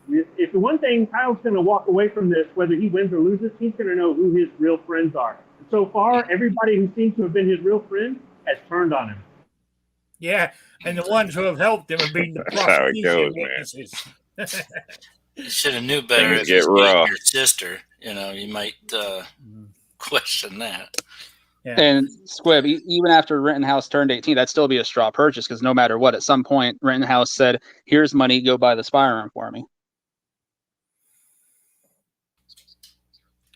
If the one thing Kyle's going to walk away from this, whether he wins or loses, he's going to know who his real friends are. So far, everybody who seems to have been his real friend has turned on him. Yeah, and the ones who have helped him have been the prosecution witnesses. You should have knew better. If it's your sister, you might question that. Yeah. And Squib, even after Rittenhouse turned 18, that'd still be a straw purchase because no matter what, at some point, Rittenhouse said, here's money, go buy the firearm for me.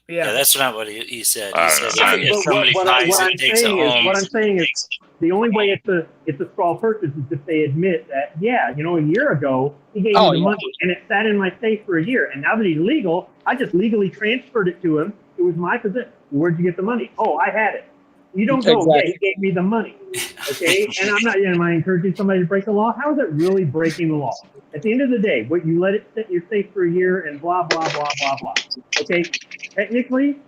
Yeah, that's not what he said. He said if somebody buys it, takes it home. What I'm saying is the only way it's a straw purchase is if they admit that, a year ago, he gave me the money and it sat in my safe for a year. And now that he's legal, I just legally transferred it to him. It was my possession. Where'd you get the money? Oh, I had it. You don't go, he gave me the money. Okay? And am I encouraging somebody to break the law? How is it really breaking the law? At the end of the day, what you let it sit in your safe for a year and blah, blah, blah, blah, blah. Okay? Technically,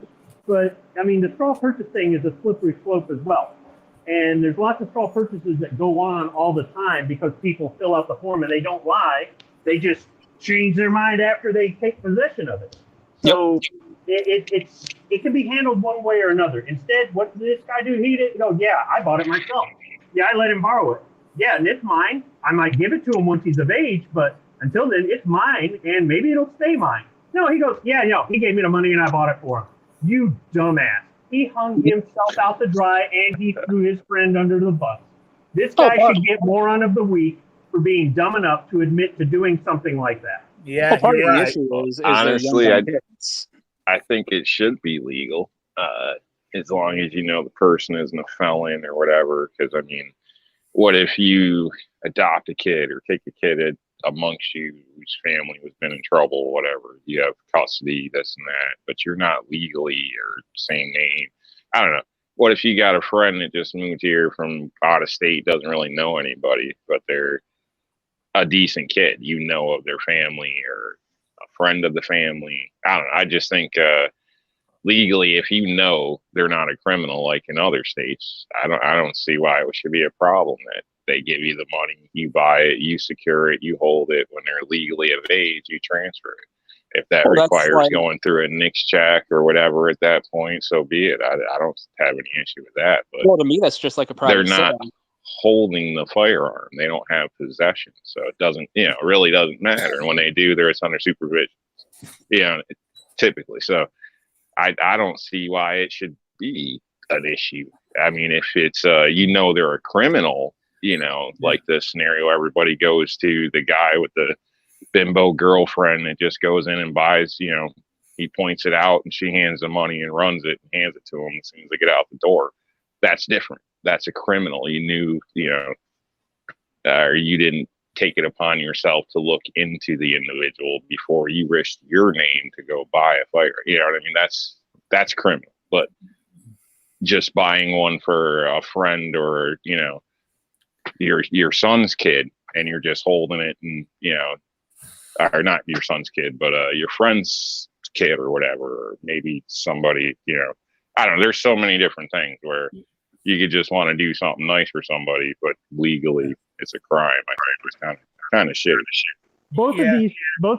but I mean, the straw purchase thing is a slippery slope as well. And there's lots of straw purchases that go on all the time because people fill out the form and they don't lie. They just change their mind after they take possession of it. So it can be handled one way or another. Instead, what did this guy do? He didn't go, I bought it myself. I let him borrow it. And it's mine. I might give it to him once he's of age, but until then, it's mine, and maybe it'll stay mine. No, he goes, he gave me the money and I bought it for him. You dumbass. He hung himself out to dry and he threw his friend under the bus. This guy should get moron of the week for being dumb enough to admit to doing something like that. Yeah, part of the issue is honestly, I think it should be legal, as long as the person isn't a felon or whatever. Because I mean, what if you adopt a kid or take a kid amongst you whose family has been in trouble, whatever? You have custody, this and that, but you're not legally or same name. I don't know. What if you got a friend that just moved here from out of state, doesn't really know anybody, but they're a decent kid, of their family or a friend of the family? I don't know. I just think legally, if they're not a criminal like in other states, I don't see why it should be a problem that they give you the money, you buy it, you secure it, you hold it. When they're legally of age, you transfer it. If that requires going through a NICS check or whatever at that point, so be it. I don't have any issue with that. But to me, that's just like a private. They're not holding the firearm. They don't have possession, so it doesn't. It really doesn't matter. And when they do, it's under supervision. Typically. So I don't see why it should be an issue. I mean, if it's they're a criminal. Like the scenario everybody goes to, the guy with the bimbo girlfriend that just goes in and buys, he points it out and she hands the money and runs it and hands it to him as soon as they get out the door. That's different. That's a criminal. You knew, or you didn't take it upon yourself to look into the individual before you risked your name to go buy a fire. You know what I mean? That's criminal. But just buying one for a friend or, your son's kid, and you're just holding it, and or not your son's kid, but your friend's kid or whatever, or maybe somebody, I don't know. There's so many different things where you could just want to do something nice for somebody, but legally it's a crime. I think it's kind of shit. Both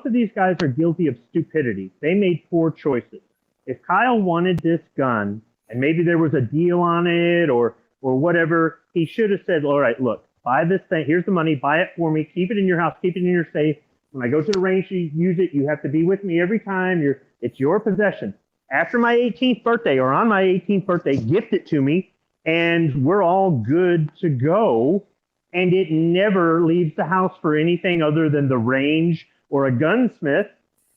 of these guys are guilty of stupidity. They made poor choices. If Kyle wanted this gun and maybe there was a deal on it or whatever, he should have said, all right, look, buy this thing. Here's the money. Buy it for me. Keep it in your house. Keep it in your safe. When I go to the range to use it, you have to be with me every time. It's your possession. After my 18th birthday or on my 18th birthday, gift it to me, and we're all good to go. And it never leaves the house for anything other than the range or a gunsmith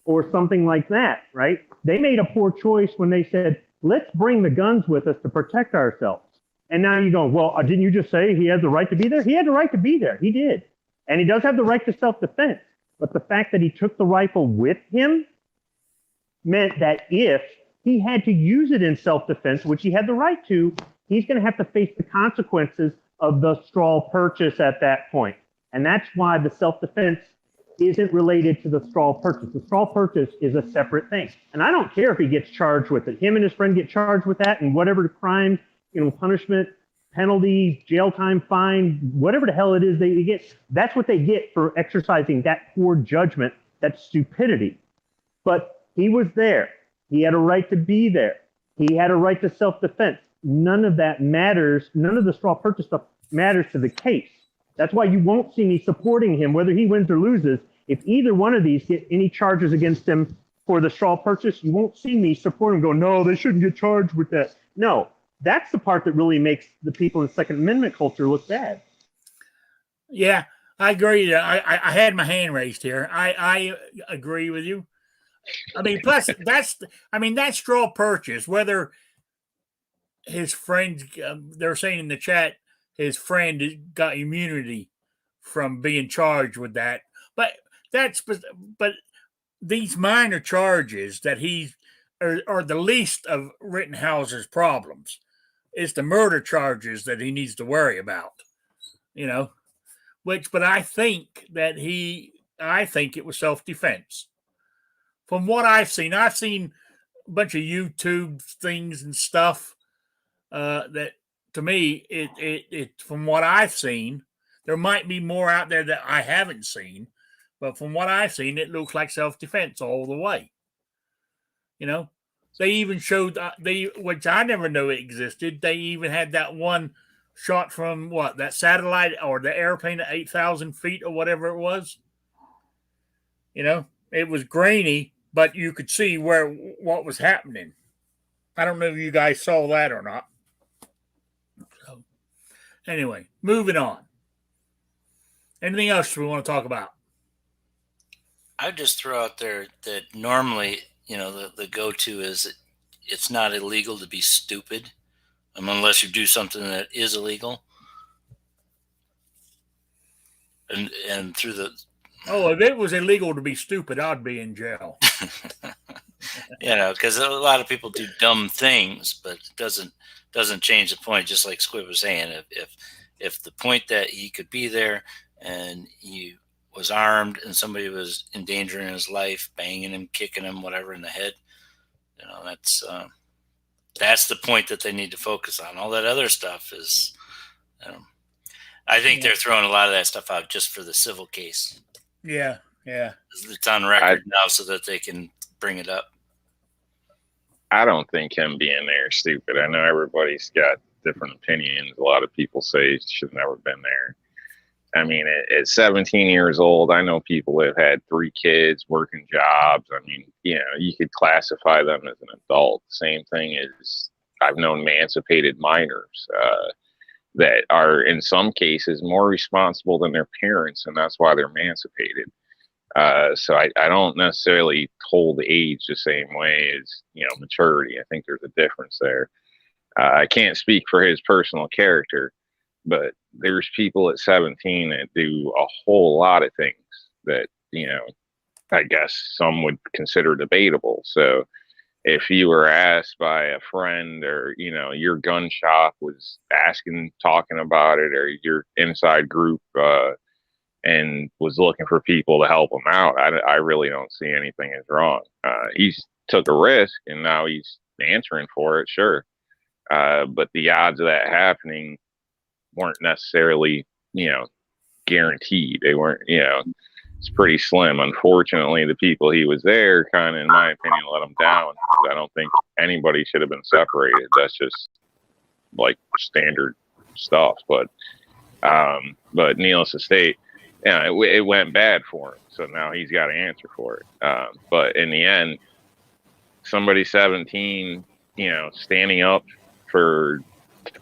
or something like that, right? They made a poor choice when they said, let's bring the guns with us to protect ourselves. And now you go, well, didn't you just say he had the right to be there? He had the right to be there. He did. And he does have the right to self-defense. But the fact that he took the rifle with him meant that if he had to use it in self-defense, which he had the right to, he's going to have to face the consequences of the straw purchase at that point. And that's why the self-defense isn't related to the straw purchase. The straw purchase is a separate thing. And I don't care if he gets charged with it. Him and his friend get charged with that, and whatever the crime, punishment, penalty, jail time, fine, whatever the hell it is they get, that's what they get for exercising that poor judgment, that stupidity. But he was there. He had a right to be there. He had a right to self-defense. None of that matters. None of the straw purchase stuff matters to the case. That's why you won't see me supporting him, whether he wins or loses. If either one of these get any charges against him for the straw purchase, you won't see me support him, go, no, they shouldn't get charged with that. No, that's the part that really makes the people in the Second Amendment culture look bad. Yeah, I agree. I had my hand raised here. I agree with you. I mean, plus that straw purchase, whether his friend, they're saying in the chat, his friend got immunity from being charged with that. But these minor charges that are the least of Rittenhouse's problems. It's the murder charges that he needs to worry about, but I think it was self-defense. From what I've seen a bunch of YouTube things and stuff that, to me, it from what I've seen, there might be more out there that I haven't seen, but from what I've seen, it looks like self-defense all the way. They even showed which I never knew it existed. They even had that one shot from that satellite or the airplane at 8,000 feet or whatever it was. It was grainy, but you could see what was happening. I don't know if you guys saw that or not. So, anyway, moving on. Anything else we want to talk about? I would just throw out there that normally, the go-to is it's not illegal to be stupid, unless you do something that is illegal. And through the if it was illegal to be stupid, I'd be in jail. Because a lot of people do dumb things, but it doesn't change the point. Just like Squib was saying, if the point that he could be there and he was armed and somebody was endangering his life, banging him, kicking him, whatever in the head, that's the point that they need to focus on. All that other stuff is, I think they're throwing a lot of that stuff out just for the civil case. Yeah. It's on record now so that they can bring it up. I don't think him being there is stupid. I know everybody's got different opinions. A lot of people say he should have never been there. I mean, at 17 years old, I know people that have had 3 kids, working jobs. I mean, you could classify them as an adult. Same thing as I've known emancipated minors that are, in some cases, more responsible than their parents, and that's why they're emancipated. So I don't necessarily hold age the same way as, maturity. I think there's a difference there. I can't speak for his personal character, but there's people at 17 that do a whole lot of things that, I guess some would consider debatable. So if you were asked by a friend or, your gun shop was talking about it, or your inside group, and was looking for people to help him out, I really don't see anything as wrong. He's took a risk and now he's answering for it. Sure. But the odds of that happening weren't necessarily, guaranteed. They weren't, it's pretty slim. Unfortunately, the people he was there kind of, in my opinion, let him down. I don't think anybody should have been separated. That's just like standard stuff. But needless to state, it went bad for him. So now he's got to answer for it. But in the end, somebody 17, standing up to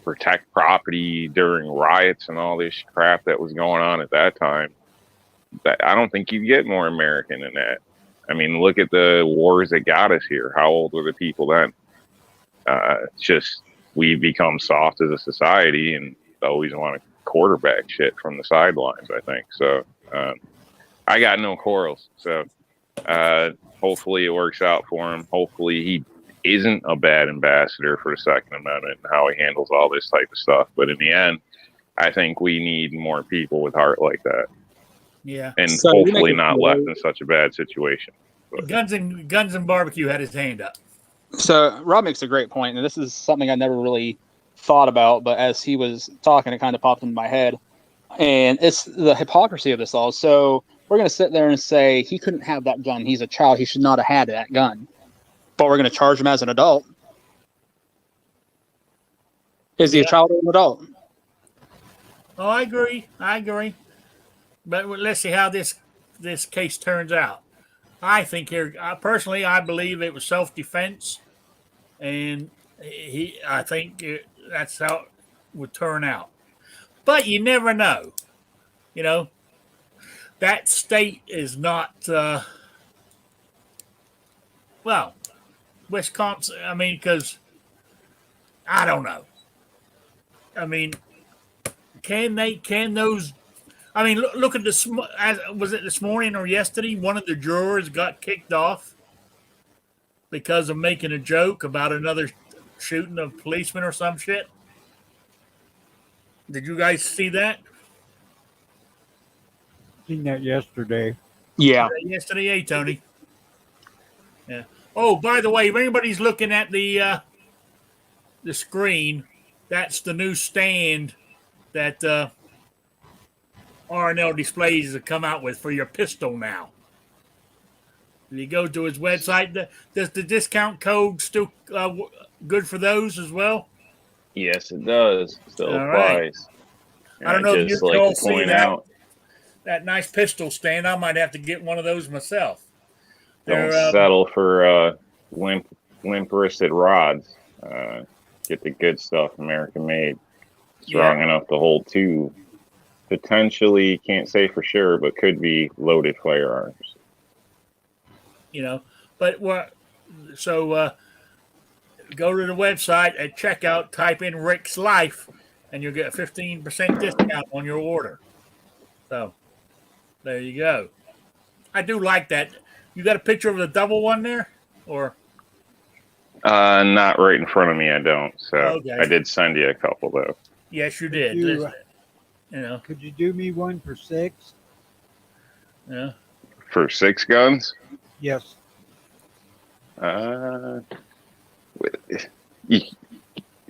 protect property during riots and all this crap that was going on at that time, that I don't think you get more American than that. I mean, look at the wars that got us here. How old were the people then? It's just we've become soft as a society and always want to quarterback shit from the sidelines, I think. So I got no quarrels. So hopefully it works out for him. Hopefully he isn't a bad ambassador for the Second Amendment and how he handles all this type of stuff. But in the end, I think we need more people with heart like that. Yeah. And so hopefully not left in such a bad situation. But. Guns and Barbecue had his hand up. So Rob makes a great point, and this is something I never really thought about, but as he was talking, it kind of popped into my head. And it's the hypocrisy of this all. So we're going to sit there and say he couldn't have that gun. He's a child. He should not have had that gun. But we're going to charge him as an adult. Is he a child or an adult? Oh, I agree. But let's see how this case turns out. I think here, personally, I believe it was self-defense, and I think that's how it would turn out. But you never know. That state is not, Wisconsin. I mean, because I don't know. I mean, can those? I mean, look at this. Was it this morning or yesterday? One of the jurors got kicked off because of making a joke about another shooting of policemen or some shit. Did you guys see that? Seen that yesterday. Yeah. Yesterday, Tony. Yeah. Oh, by the way, if anybody's looking at the screen, that's the new stand that R&L Displays have come out with for your pistol now. If you go to his website, does the discount code still good for those as well? Yes, it does. Still All applies. Right. I don't know if you can all see out, that nice pistol stand. I might have to get one of those myself. Don't settle for limp-wristed rods. Get the good stuff, American made. Strong enough to hold two, potentially, can't say for sure, but could be loaded firearms. But go to the website at checkout, type in Rick's Life, and you'll get a 15% discount on your order. So there you go. I do like that. You got a picture of the double one there, or? Not right in front of me. I don't. So okay. I did send you a couple though. Yes, you did. Could you do me one for 6? Yeah. For 6 guns? Yes. I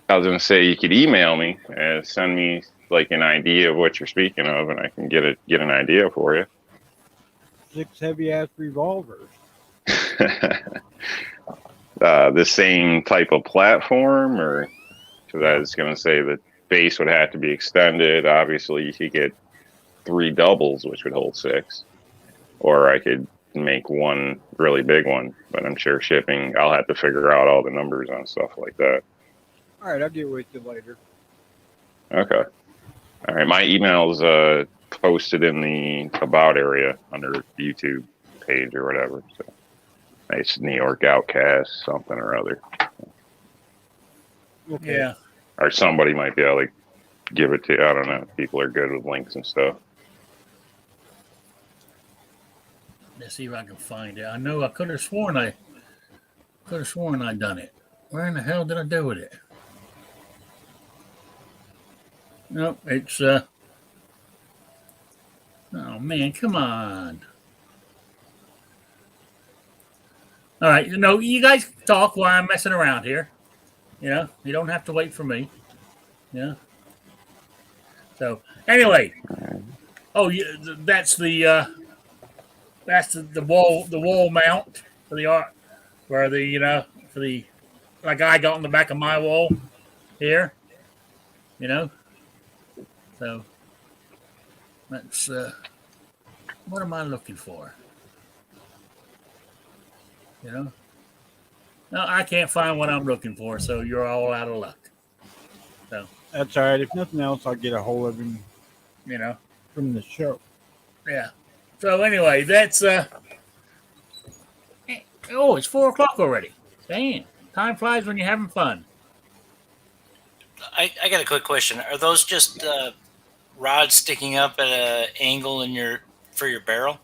was going to say you could email me and send me like an idea of what you're speaking of, and I can get an idea for you. 6 heavy-ass revolvers. The same type of platform, or because I was going to say the base would have to be extended. Obviously, you could get 3 doubles, which would hold 6, or I could make one really big one. But I'm sure shipping, I'll have to figure out all the numbers on stuff like that. All right, I'll get with you later. Okay. All right, my email's posted in the About area under the YouTube page or whatever. So it's New York Outcast, something or other. Okay. Yeah. Or somebody might be able to give it to you. I don't know. People are good with links and stuff. Let's see if I can find it. I know I could have sworn I done it. Where in the hell did I do with it? Nope, it's oh man, come on. All right, you guys talk while I'm messing around here. You don't have to wait for me. Yeah. So anyway, that's the wall mount for the art, where for the like I got on the back of my wall here. So that's what am I looking for? No, I can't find what I'm looking for, so you're all out of luck. So That's all right. If nothing else, I'll get a hold of him from the show. Yeah. So anyway, that's it's 4:00 already. Damn. Time flies when you're having fun. I got a quick question. Are those just rods sticking up at an angle for your barrel?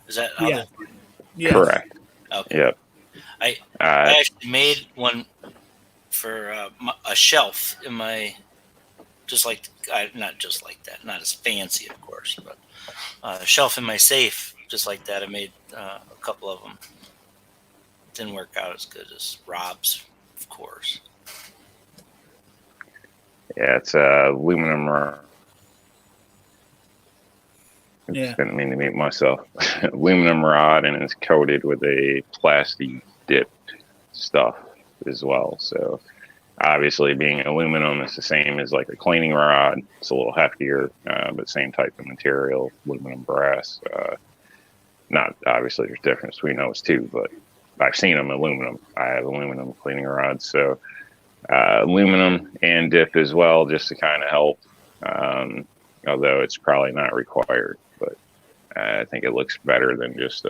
Is that how Yeah. Yes. Correct. Okay. Yep. I actually made one for a shelf in my, not just like that, not as fancy, of course, but a shelf in my safe, just like that. I made a couple of them. Didn't work out as good as Rob's, of course. Yeah, it's aluminum rod. Yeah. Didn't mean to mute myself. Aluminum rod, and it's coated with a plastic dipped stuff as well. So obviously, being aluminum, it's the same as like a cleaning rod. It's a little heftier, but same type of material, aluminum brass. Not obviously, there's difference between those two, but I've seen them aluminum. I have aluminum cleaning rods, so aluminum and dip as well, just to kind of help. Although it's probably not required, but I think it looks better than just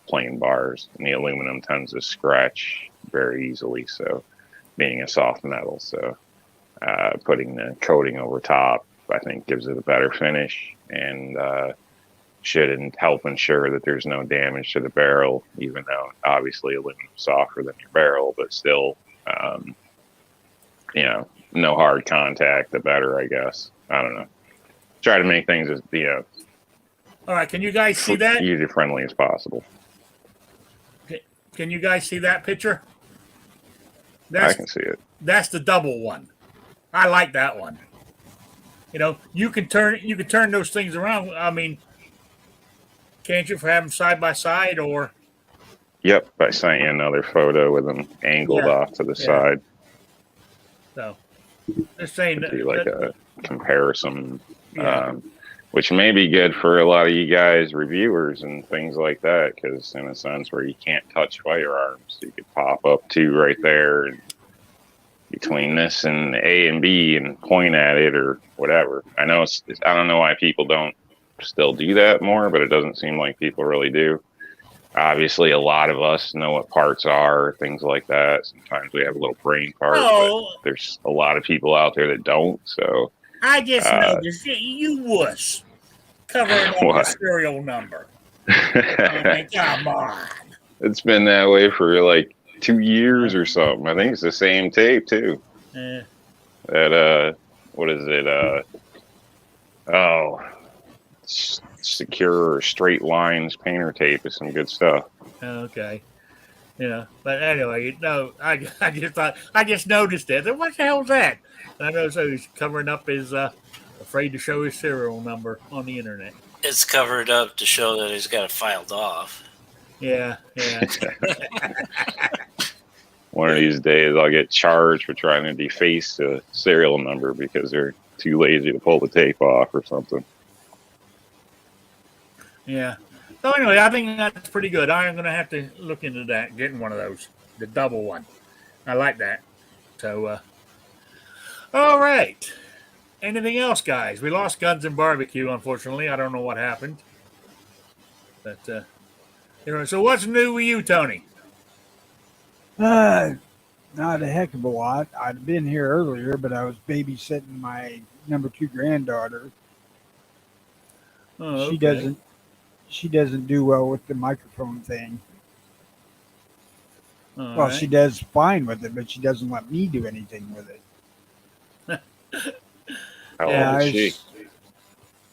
plain bars. And the aluminum tends to scratch very easily, so being a soft metal, so putting the coating over top, I think, gives it a better finish and should help ensure that there's no damage to the barrel, even though obviously aluminum is softer than your barrel, but still, no hard contact, the better, I guess. I don't know. Try to make things as All right, can you guys see that? user friendly as possible. Can you guys see that picture? I can see it. That's the double one. I like that one. You can turn those things around. I mean, can't you, for having side by side or? Yep, I sent you another photo with them angled off to the side. So, just saying that, like a comparison, which may be good for a lot of you guys, reviewers and things like that, because in a sense where you can't touch firearms, you could pop up two right there and between this and A and B and point at it or whatever. I know I don't know why people don't still do that more, but it doesn't seem like people really do. Obviously, a lot of us know what parts are, things like that. Sometimes we have a little brain fart, but there's a lot of people out there that don't. So I just noticed you wuss covering up the serial number. I mean, come on. It's been that way for like 2 years or something. I think it's the same tape too. That what is it? Secure Straight Lines painter tape is some good stuff. Okay. But anyway, I just noticed it. What the hell is that? And I noticed he's covering up his afraid to show his serial number on the internet. It's covered up to show that he's got it filed off. Yeah. One of these days I'll get charged for trying to deface a serial number because they're too lazy to pull the tape off or something. Yeah. So anyway, I think that's pretty good. I'm going to have to look into that, getting one of those, the double one. I like that. So, all right. Anything else, guys? We lost Guns and Barbecue, unfortunately. I don't know what happened. But, so what's new with you, Tony? Not a heck of a lot. I'd been here earlier, but I was babysitting my number 2 granddaughter. Oh, okay. She doesn't do well with the microphone thing. All well, right. She does fine with it, but she doesn't let me do anything with it. How old is she?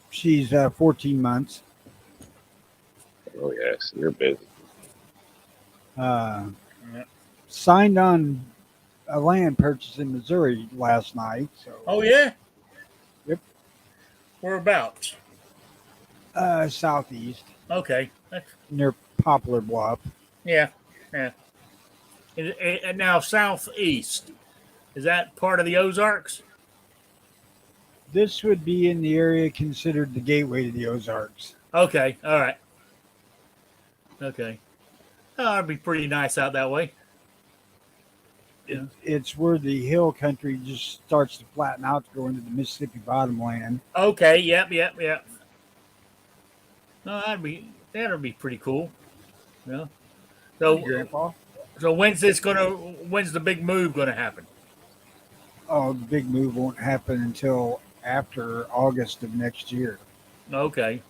She's 14 months. Oh, yes, you're busy. Signed on a land purchase in Missouri last night. So Oh yeah. Yep. Whereabouts? southeast Okay. That's, near Poplar Bluff. yeah. Yeah. And now southeast. Is that part of the Ozarks? This would be in the area considered the gateway to the Ozarks. Okay. All right. Okay. Oh, that'd be pretty nice out that way. Yeah. It's where the hill country just starts to flatten out to go into the Mississippi bottomland. Okay. Yep. No, that'd be pretty cool. Yeah. So, Grandpa? so when's the big move gonna happen? Oh, the big move won't happen until after August of next year. Okay.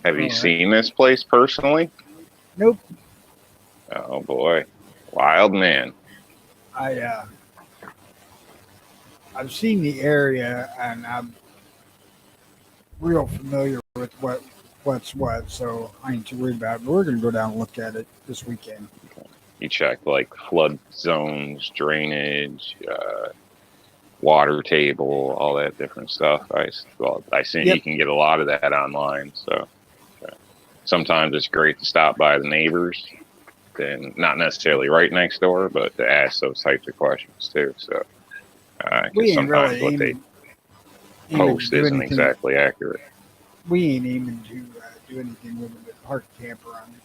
Have you All right. seen this place personally? Nope. Oh boy, wild man. I've seen the area and I'm real familiar with what's what, so I ain't too worried about it. But we're gonna go down and look at it this weekend. You check like flood zones, drainage, water table, all that different stuff. I see Yep. you can get a lot of that online. So sometimes it's great to stop by the neighbors, then not necessarily right next door, but to ask those types of questions too. So 'cause We ain't sometimes really what they aiming to post do isn't anything. exactly accurate. We ain't aiming to do anything with it but park a camper on it.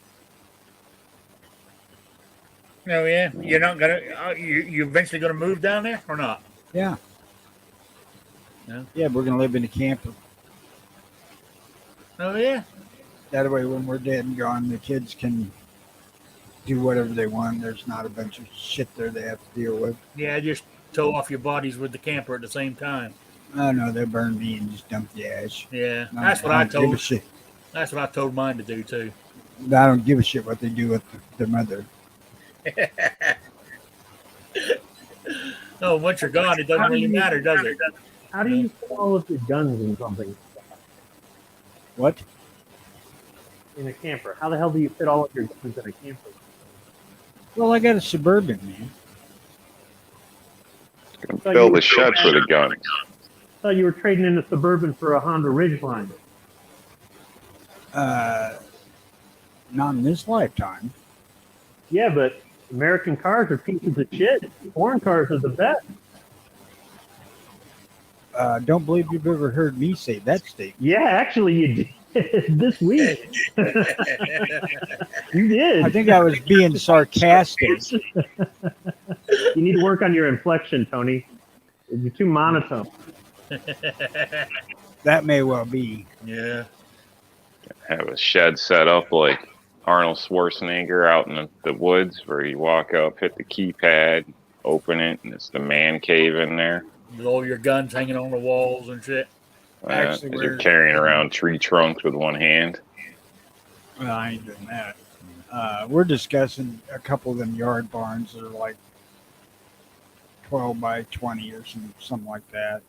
Oh yeah. You're not gonna. You eventually gonna move down there or not? Yeah. Yeah. Yeah, we're gonna live in a camper. Oh yeah. That way, when we're dead and gone, the kids can do whatever they want. There's not a bunch of shit there they have to deal with. Yeah. Just tow off your bodies with the camper at the same time. Oh no, they burn me and just dump the ash. Yeah. No, That's what I don't give a told. shit. That's what I told mine to do too. I don't give a shit what they do with their mother. No, once you're gone, it doesn't really matter, does it? How do you put all of your guns in something What? in a camper? How the hell do you fit all of your guns in a camper? Well, I got a Suburban, man. Fill the sheds with a gun. I thought you were trading in a Suburban for a Honda Ridgeline. Not in this lifetime. Yeah, but American cars are pieces of shit. Foreign cars are the best. Don't believe you've ever heard me say that statement. Yeah, actually, you did this week. You did. I think I was being sarcastic. You need to work on your inflection, Tony. You're too monotone. That may well be. Yeah. Have a shed set up like Arnold Schwarzenegger out in the woods where you walk up, hit the keypad, open it, and it's the man cave in there. With all your guns hanging on the walls and shit. Actually, As you're we're- carrying around tree trunks with one hand. Well, I ain't doing that. We're discussing a couple of them yard barns that are like 12 by 20 or something like that.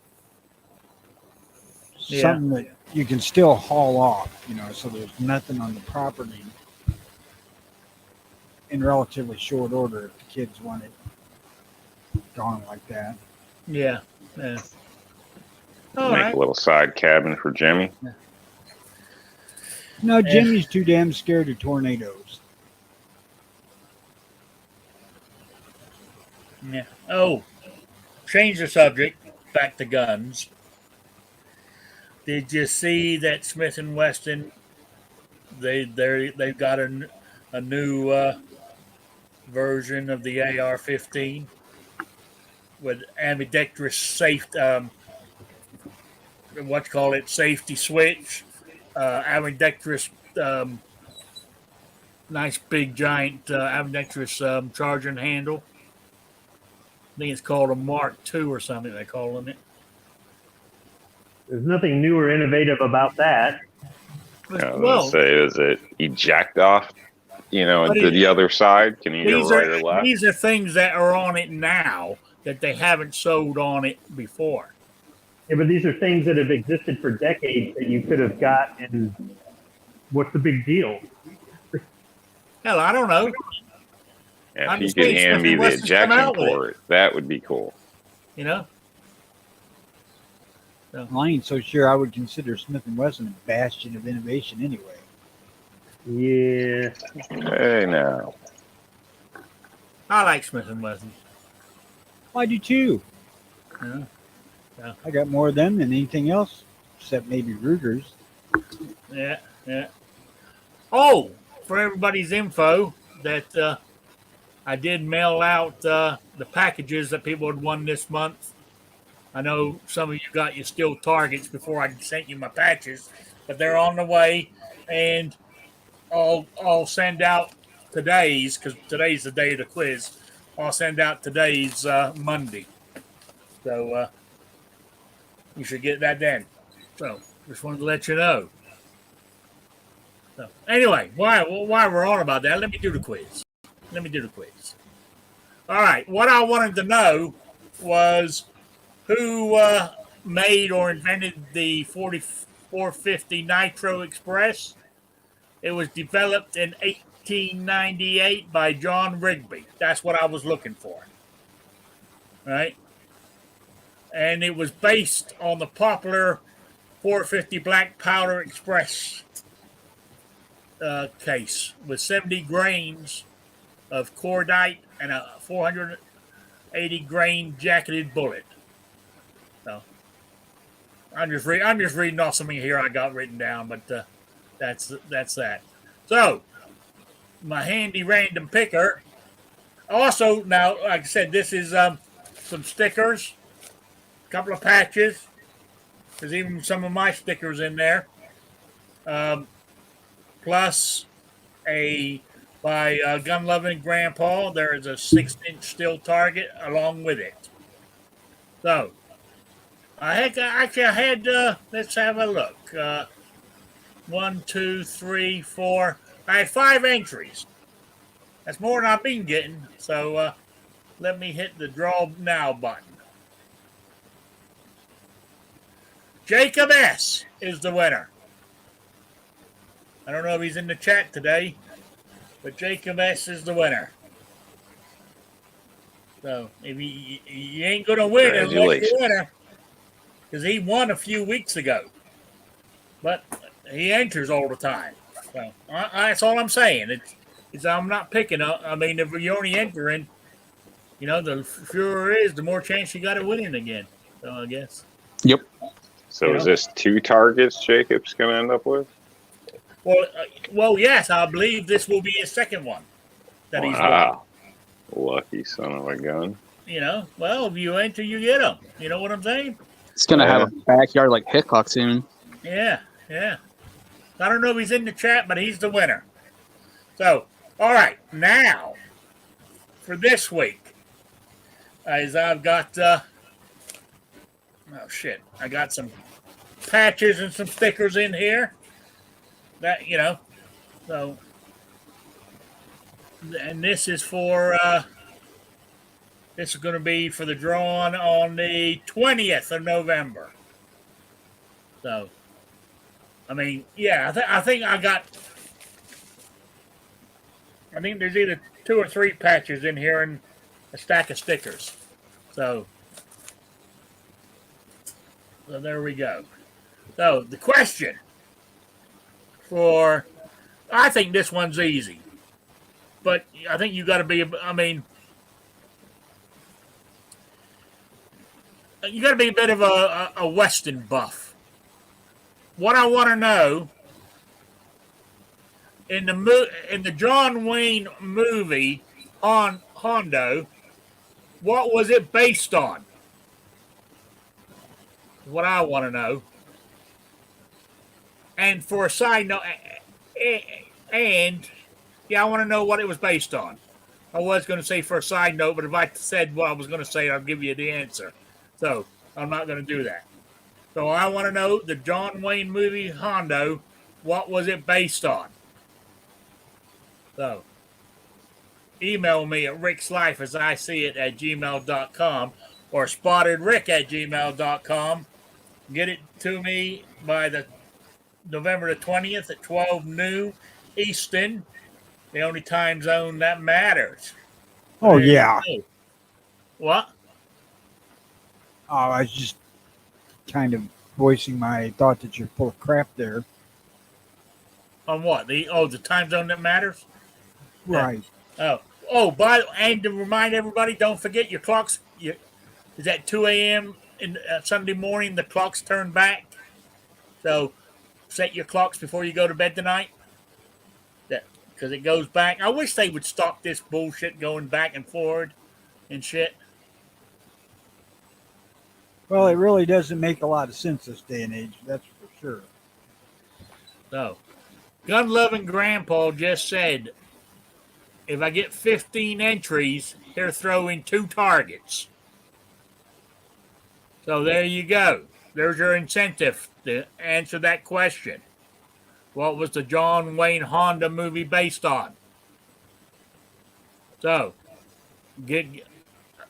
Yeah. Something that you can still haul off, so there's nothing on the property in relatively short order if the kids want it gone like that. Yeah. Yeah. All Make right. a little side cabin for Jimmy. No, Jimmy's too damn scared of tornadoes. Yeah. Oh, change the subject. Back to guns. Did you see that Smith and Wesson? They've got a new version of the AR-15 with ambidextrous safety switch, ambidextrous, nice big giant ambidextrous charging handle. I think it's called a Mark II or something they're calling it. There's nothing new or innovative about that. I was gonna say, is it eject off, to the other side? Can you go right or left? These are things that are on it now that they haven't sold on it before. Yeah, but these are things that have existed for decades that you could have got, and what's the big deal? Hell, I don't know. If I'm you just could saying, hand Smith me and the Wesson's come ejection out with it. port, that would be cool. You know? Well, I ain't so sure I would consider Smith and Wesson a bastion of innovation anyway. Yeah. Hey, now. I like Smith and Wesson. I do too. Yeah. Yeah. I got more of them than anything else, except maybe Ruger's. Yeah. Yeah. Oh, for everybody's info, that I did mail out the packages that people had won this month. I know some of you got your steel targets before I sent you my patches, but they're on the way, and I'll send out today's, because today's the day of the quiz. I'll send out today's Monday, so you should get that then. So just wanted to let you know. So anyway, while we're on about that, let me do the quiz. All right, what I wanted to know was who made or invented the 4450 Nitro Express. It was developed in 1898 by John Rigby. That's what I was looking for. Right? And it was based on the popular 450 Black Powder Express case with 70 grains of cordite and a 480 grain jacketed bullet. So I'm just reading off something here I got written down, but that's that. So my handy random picker. Also, now, like I said, this is some stickers, a couple of patches. There's even some of my stickers in there. Plus a by Gun Loving Grandpa. There is a 6-inch steel target along with it. So I had let's have a look. 1, 2, 3, 4. I had 5 entries. That's more than I've been getting. So let me hit the draw now button. Jacob S. is the winner. I don't know if he's in the chat today, but Jacob S. is the winner. So if he ain't going to win unless you're the winner, because he won a few weeks ago. But he enters all the time. So that's all I'm saying. It's I'm not picking up. I mean, if you're only entering, the fewer it is, the more chance you got of winning again. So I guess. Yep. So is this 2 targets Jacob's going to end up with? Well, yes, I believe this will be his second one that he's won. Lucky son of a gun. Well, if you enter, you get them. You know what I'm saying? It's going to have a backyard like Hickok soon. Yeah. I don't know if he's in the chat, but he's the winner. So, all right, now for this week, as I've got, I got some patches and some stickers in here. That so, and this is for this is going to be for the drawing on the 20th of November. So, I mean, yeah, I think there's either 2 or 3 patches in here and a stack of stickers. So there we go. So the question I think this one's easy, but I think you got to be, you got to be a bit of a Western buff. What I want to know, in the John Wayne movie on Hondo, what was it based on? What I want to know. And for a side note, I want to know what it was based on. I was going to say for a side note, but if I said what I was going to say, I'll give you the answer. So I'm not going to do that. So I want to know the John Wayne movie Hondo, what was it based on? So email me at rickslife@gmail.com or spottedrick@gmail.com. Get it to me by the November the 20th at 12 noon Eastern, the only time zone that matters. Oh, There you yeah. go. What? I was just kind of voicing my thought that you're full of crap there. On what? The time zone that matters? Yeah. Right. And to remind everybody, don't forget your clocks. Is at 2 a.m. in Sunday morning. The clocks turn back. So set your clocks before you go to bed tonight. Because it goes back. I wish they would stop this bullshit going back and forward and shit. Well, it really doesn't make a lot of sense this day and age. That's for sure. So, gun loving grandpa just said, if I get 15 entries, he'll throw in 2 targets. So there you go. There's your incentive to answer that question. What was the John Wayne Honda movie based on? So, get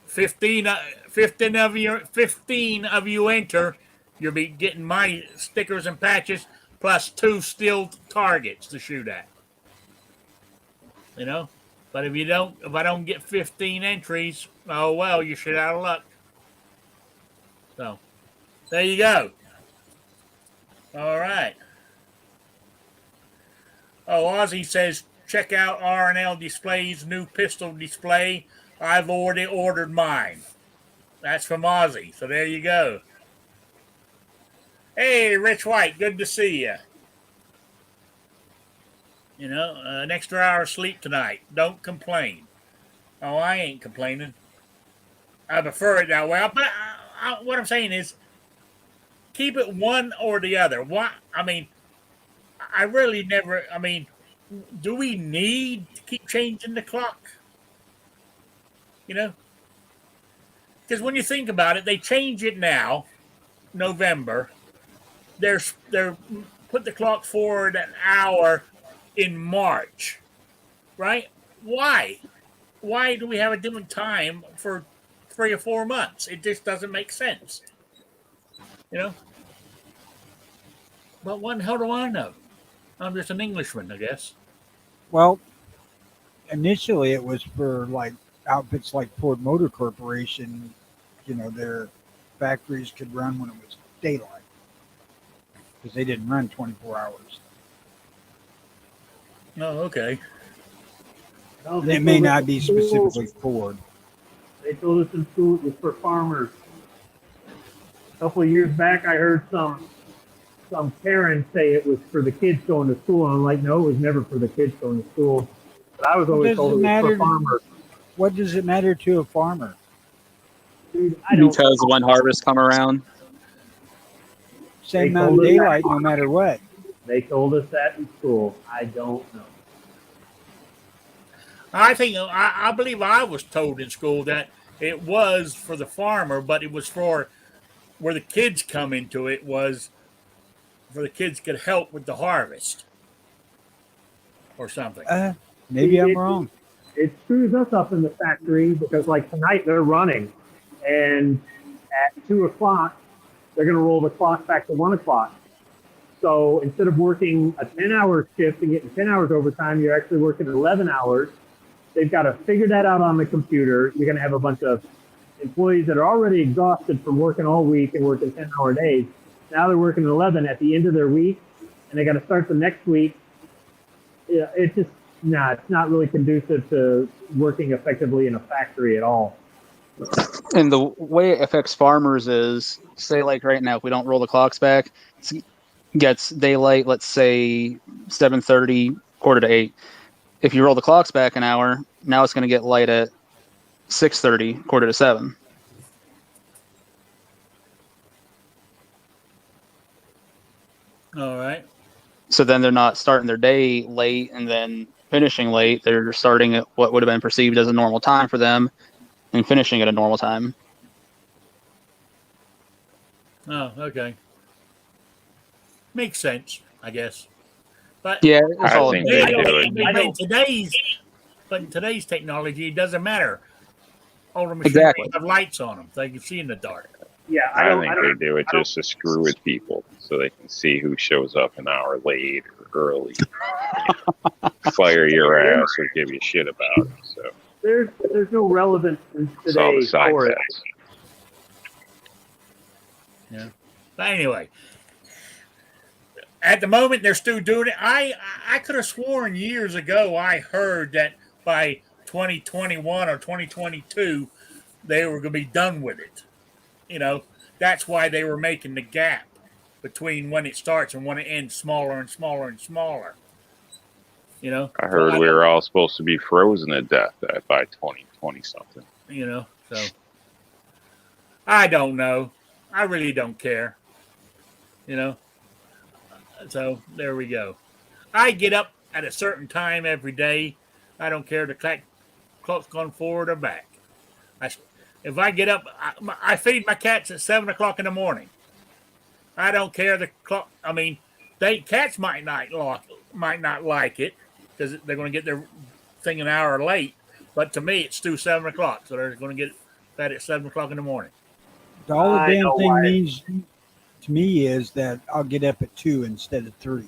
15 of you enter. You'll be getting my stickers and patches plus 2 steel targets to shoot at. You know, but if I don't get 15 entries, oh well, you're shit out of luck. So, there you go. All right. Oh, Ozzy says, check out R&L Display's new pistol display. I've already ordered mine. That's from Ozzy. So there you go. Hey, Rich White, good to see you. You know, an extra hour of sleep tonight. Don't complain. Oh, I ain't complaining. I prefer it that way. But what I'm saying is, keep it one or the other. What? I mean, I really never. I mean, do we need to keep changing the clock? You know, because when you think about it, they change it now, November. They're put the clock forward an hour in March, right? Why? Why do we have a different time for 3 or 4 months? It just doesn't make sense. You know. But what the hell do I know? I'm just an Englishman, I guess. Well, initially it was for like outfits like Ford Motor Corporation. You know, their factories could run when it was daylight because they didn't run 24 hours. Oh, okay. Well, It may not be specifically Ford. They told us in school it was for farmers. A couple of years back, I heard some parents say it was for the kids going to school. And I'm like, no, it was never for the kids going to school. But I was always told it was for farmers. What does it matter to a farmer? Dude, I don't Because when harvests come around, Same They amount of told us daylight, that. no matter what. They told us that in school. I don't know. I believe I was told in school that it was for the farmer, but it was for where the kids come into it was for the kids could help with the harvest or something. Maybe I'm wrong. It screws us up in the factory because, like, tonight they're running, and at 2 o'clock they're going to roll the clock back to 1 o'clock. So instead of working a 10-hour shift and getting 10 hours overtime, you're actually working 11 hours. They've got to figure that out on the computer. You're going to have a bunch of employees that are already exhausted from working all week and working 10-hour days. Now they're working 11 at the end of their week, and they got to start the next week. Yeah, it's just, it's not really conducive to working effectively in a factory at all. and the way it affects farmers is, say, like right now, if we don't roll the clocks back, it gets daylight, let's say 7:30, 7:45. If you roll the clocks back an hour, now it's going to get light at 6:30, 6:45. All right. So then they're not starting their day late and then finishing late. They're starting at what would have been perceived as a normal time for them and finishing at a normal time. Oh, okay. Makes sense, I guess. But Yeah, it's I all think yeah, they do it. in today's technology, it doesn't matter. All the machines Exactly. have lights on them, so you can see in the dark. Yeah, I think they do it just to screw with people so they can see who shows up an hour late or early. Fire your ass or give you shit about it. So there's no relevance in It's all today the side for it. effects. Yeah. But anyway, at the moment they're still doing it. I could have sworn years ago I heard that by 2021 or 2022 they were going to be done with it. You know, that's why they were making the gap between when it starts and when it ends smaller and smaller and smaller. You know, I heard we were all supposed to be frozen to death by 2020 something. You know, so I don't know. I really don't care. You know, so there we go. I get up at a certain time every day. I don't care the clock's gone forward or back. If I get up, I feed my cats at 7 o'clock in the morning. I don't care the clock. I mean, cats might not like it because they're going to get their thing an hour late. But to me, it's still 7 o'clock, so they're going to get fed at 7 o'clock in the morning. All the I damn know thing why. means to me is that I'll get up at 2 instead of 3.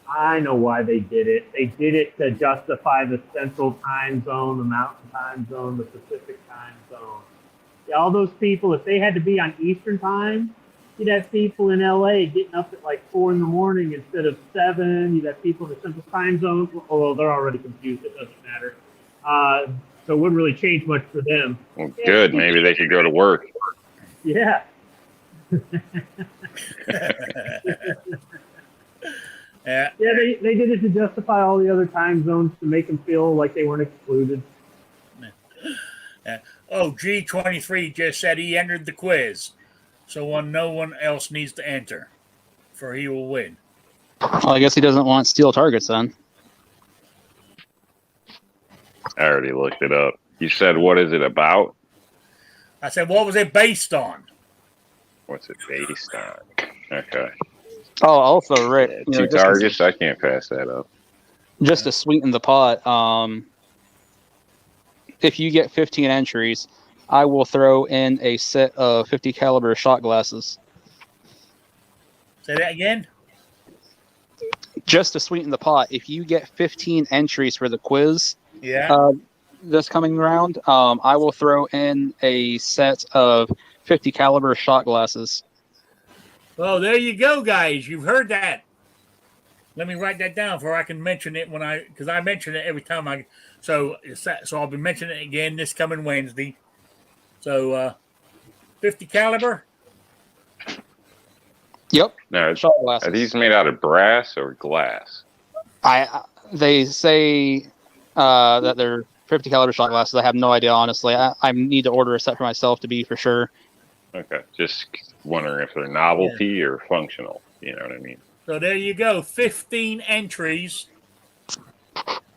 I know why they did it. They did it to justify the Central Time Zone, the Mountain Time Zone, the Pacific Time Zone. Yeah, all those people, if they had to be on Eastern Time, you'd have people in LA getting up at like 4 in the morning instead of 7. You'd have people in the Central Time Zone, although they're already confused. It doesn't matter. So it wouldn't really change much for them. Well, good. Maybe they could go to work. Yeah. Yeah. Yeah, they did it to justify all the other time zones to make them feel like they weren't excluded. Oh, G23 just said he entered the quiz, so no one else needs to enter, for he will win. Well, I guess he doesn't want steel targets then. I already looked it up. You said, what is it about? I said, what was it based on? What's it based on? Okay. Oh, also, Rick, Yeah, two targets? I can't pass that up. Just to sweeten the pot, if you get 15 entries, I will throw in a set of 50 caliber shot glasses. Say that again? Just to sweeten the pot, if you get 15 entries for the quiz, Yeah. this coming round, I will throw in a set of 50 caliber shot glasses. Well, there you go, guys. You've heard that. Let me write that down, for I can mention it because I mention it every time So I'll be mentioning it again this coming Wednesday. So, 50 caliber. Yep. Now, Shot glasses. are these made out of brass or glass? They say that they're 50 caliber shot glasses. I have no idea, honestly. I need to order a set for myself to be for sure. Okay. Just wondering if they're novelty or functional. You know what I mean? So there you go. 15 entries.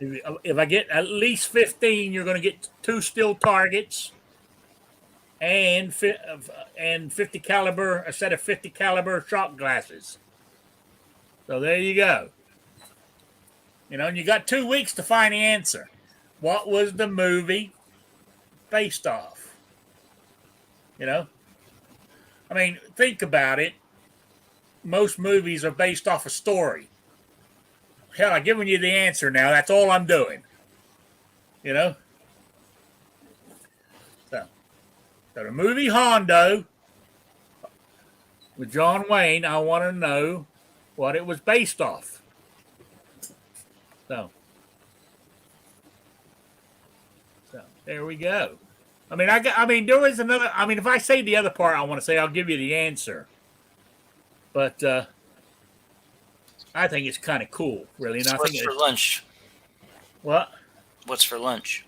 If I get at least 15, you're going to get 2 steel targets and 50 caliber, a set of 50 caliber shot glasses. So there you go. You know, and you got 2 weeks to find the answer. What was the movie based off? You know? I mean, think about it. Most movies are based off a story. Hell, I've given you the answer now. That's all I'm doing. You know? So the movie Hondo with John Wayne, I want to know what it was based off. So there we go. I mean, there was another. I mean, if I say the other part, I want to say I'll give you the answer. But I think it's kind of cool, really. And I think What's for lunch? What? What's for lunch?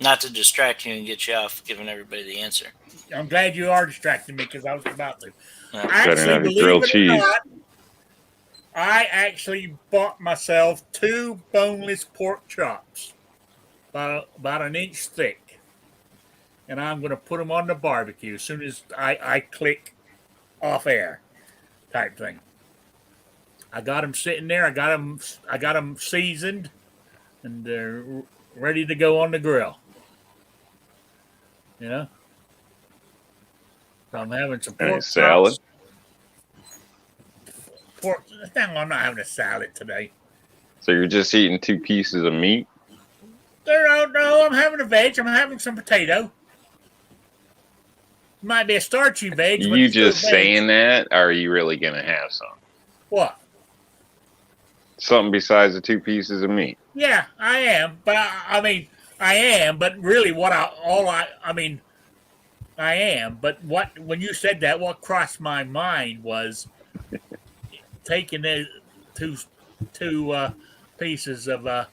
Not to distract you and get you off giving everybody the answer. I'm glad you are distracting me because I was about to. Yeah. Actually, Better not grilled cheese. not, I actually bought myself 2 boneless pork chops, about an inch thick. And I'm going to put them on the barbecue as soon as I click off air type thing. I got them sitting there. I got them seasoned, and they're ready to go on the grill. You know? So I'm having some pork salad? chops. No, I'm not having a salad today. So you're just eating 2 pieces of meat? No, I'm having a veg. I'm having some potato. Might be a starchy veg. But You it's still just veg. saying that, or are you really gonna have some? What? Something besides the 2 pieces of meat? Yeah, I am. But I mean, I am. But really, I am. But when you said that, what crossed my mind was taking the two pieces of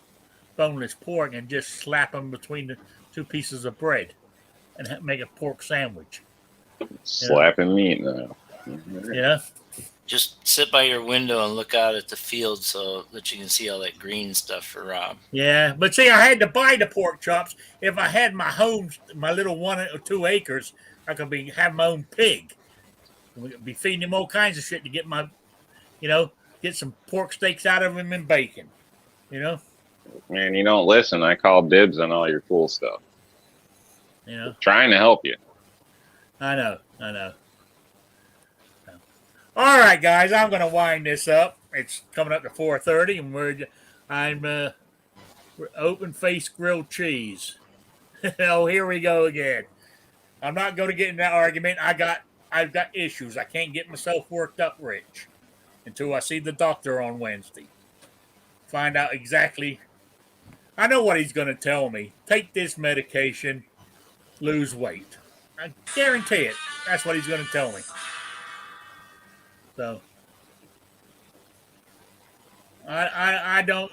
boneless pork and just slap them between the 2 pieces of bread and make a pork sandwich. Slapping meat now. Yeah. Just sit by your window and look out at the field so that you can see all that green stuff for Rob. Yeah, but see, I had to buy the pork chops. If I had my home, my little 1 or 2 acres, I could have my own pig. We'd be feeding him all kinds of shit to get get some pork steaks out of him and bacon. Man, you don't listen. I call dibs on all your cool stuff. Trying to help you. I know. All right, guys, I'm going to wind this up. It's coming up to 4:30, and we're open face grilled cheese. Oh, here we go again. I'm not going to get in that argument. I've got issues. I can't get myself worked up rich until I see the doctor on Wednesday. Find out exactly. I know what he's going to tell me. Take this medication, lose weight. I guarantee it. That's what he's going to tell me. So I don't,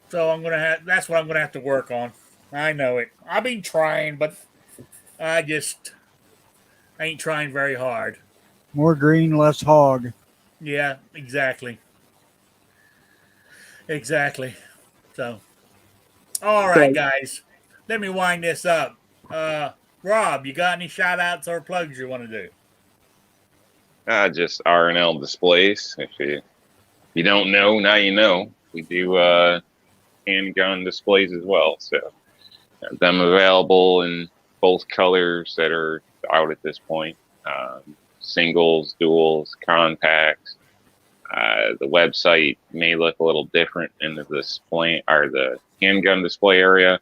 so that's what I'm gonna have to work on. I know it. I've been trying, but I ain't trying very hard. More green, less hog. Yeah, exactly. So all right, guys. Let me wind this up. Rob, you got any shout outs or plugs you want to do? Just R&L Displays. If you don't know, now you know. We do handgun displays as well. So have them available in both colors that are out at this point. Singles, duals, compacts. The website may look a little different in the display or the handgun display area.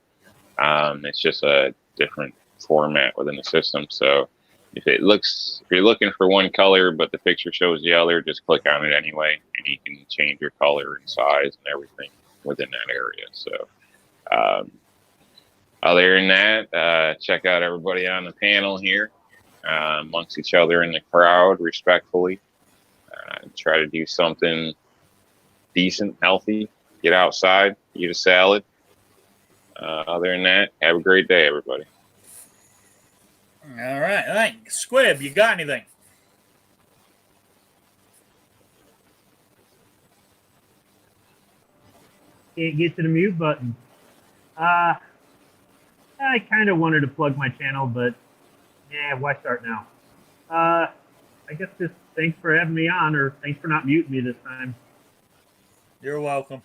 It's just a different format within the system. So if you're looking for one color, but the picture shows the other, just click on it anyway, and you can change your color and size and everything within that area. So, other than that, check out everybody on the panel here, amongst each other in the crowd, respectfully. Try to do something decent, healthy, get outside, eat a salad. Other than that, have a great day, everybody. All right, thanks. Squib, you got anything? Can't get to the mute button. I kind of wanted to plug my channel, but why start now? I guess just thanks for having me on, or thanks for not muting me this time. You're welcome.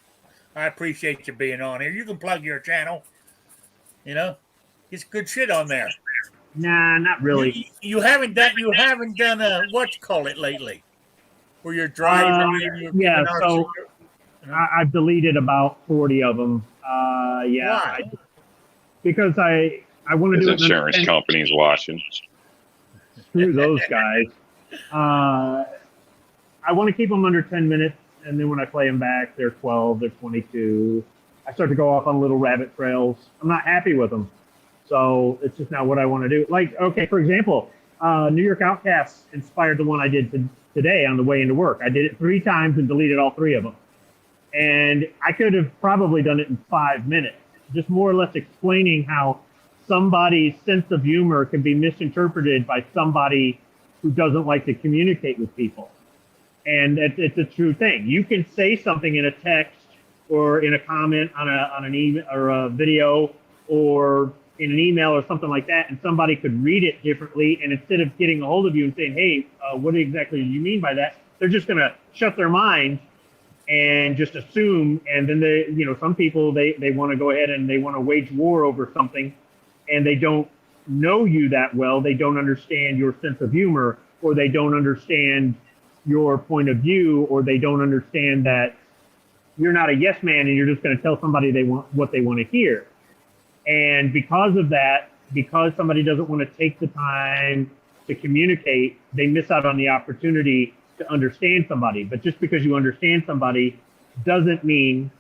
I appreciate you being on here. You can plug your channel. It's good shit on there. Nah, not really. You haven't done what you call it lately, where you're driving. So I've deleted about 40 of them. Why? Because I want to do it. His insurance company's watching. Screw those guys. I want to keep them under 10 minutes, and then when I play them back, they're 12, they're 22. I start to go off on little rabbit trails. I'm not happy with them. So it's just not what I want to do. Like, okay, for example, New York Outcasts inspired the one I did today on the way into work. I did it 3 times and deleted all 3 of them. And I could have probably done it in 5 minutes, just more or less explaining how somebody's sense of humor can be misinterpreted by somebody who doesn't like to communicate with people. And it's a true thing. You can say something in a text or in a comment on an email or a video or in an email or something like that, and somebody could read it differently. And instead of getting a hold of you and saying, hey, what exactly do you mean by that? They're just going to shut their mind and just assume. And then some people, they want to go ahead and they want to wage war over something, and they don't know you that well. They don't understand your sense of humor, or they don't understand your point of view, or they don't understand that you're not a yes man and you're just going to tell somebody what they want to hear. And because of that, because somebody doesn't want to take the time to communicate, they miss out on the opportunity to understand somebody. But just because you understand somebody doesn't mean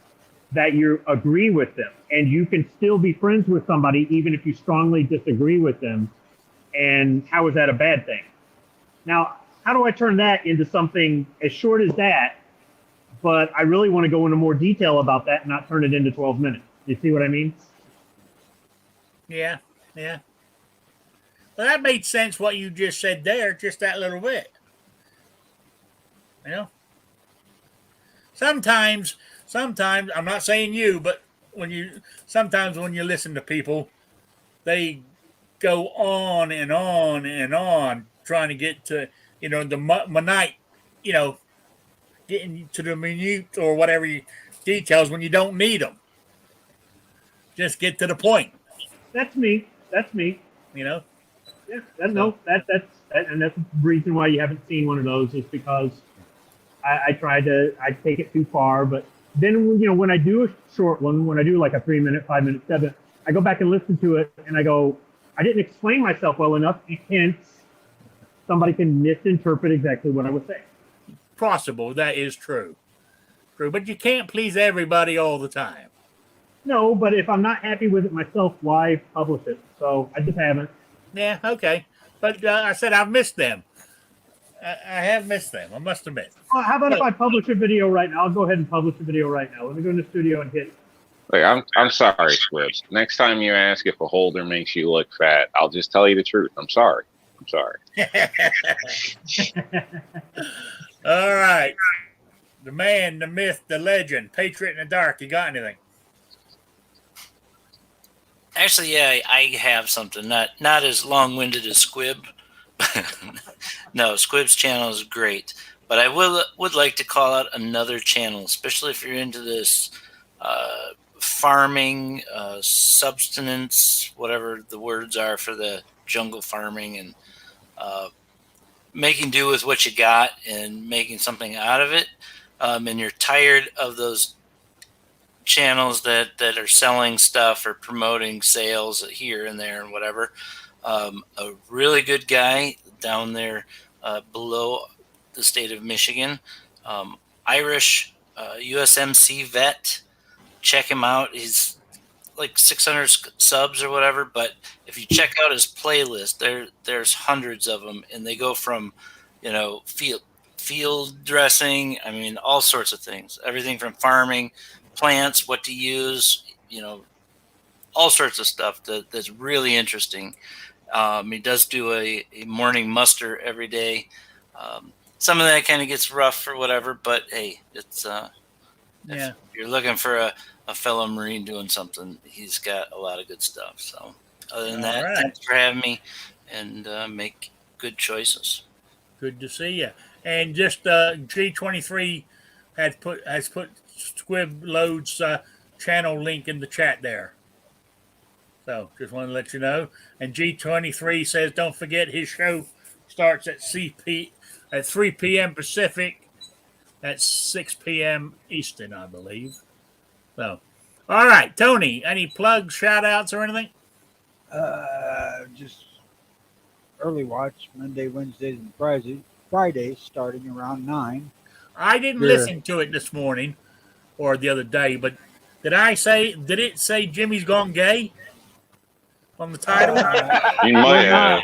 that you agree with them. And you can still be friends with somebody even if you strongly disagree with them. And how is that a bad thing? Now, how do I turn that into something as short as that, but I really want to go into more detail about that and not turn it into 12 minutes? You see what I mean? Yeah, yeah. Well, that made sense what you just said there, just that little bit. You know? Sometimes, I'm not saying you, but sometimes when you listen to people, they go on and on and on trying to get to, the minute, getting to the minute or whatever details when you don't need them. Just get to the point. That's me. That's me. Yeah, No, that's and that's the reason why you haven't seen one of those is because I take it too far. But then, when I do a short one, when I do like a 3 minute, 5 minute, 7, I go back and listen to it and I go, I didn't explain myself well enough. Hence, somebody can misinterpret exactly what I was saying. Possible. That is true. But you can't please everybody all the time. No, but if I'm not happy with it myself, why publish it? So I just haven't. Yeah, okay. But I said I've missed them. I have missed them, I must admit. Well, how about if I publish a video right now? I'll go ahead and publish a video right now. Let me go in the studio and hit. Like, I'm sorry, Squib. Next time you ask if a holder makes you look fat, I'll just tell you the truth. I'm sorry. All right. The man, the myth, the legend, Patriot in the Dark. You got anything? Actually, yeah, I have something. Not as long-winded as Squib. No, Squib's channel is great. But I would like to call out another channel, especially if you're into this farming, subsistence, whatever the words are for the jungle farming, and making do with what you got and making something out of it. And you're tired of those channels that are selling stuff or promoting sales here and there and whatever. A really good guy down there below the state of Michigan, Irish USMC vet. Check him out. He's like 600 subs or whatever, but if you check out his playlist, there's hundreds of them, and they go from field dressing, I mean, all sorts of things, everything from farming, plants, what to use, all sorts of stuff that's really interesting. He does do a morning muster every day. Some of that kind of gets rough or whatever, but hey, it's if you're looking for a fellow Marine doing something, he's got a lot of good stuff. So other than that, right. Thanks for having me, and make good choices. Good to see you. And just G23 has put Squib Load's channel link in the chat there. So just want to let you know. And G23 says, don't forget his show starts at 3 p.m. Pacific. That's 6 p.m. Eastern, I believe. So, all right, Tony, any plugs, shout outs, or anything? Just early watch Monday, Wednesdays, and Fridays starting around 9. I didn't listen to it this morning or the other day, but did it say Jimmy's Gone Gay on the title? You might have.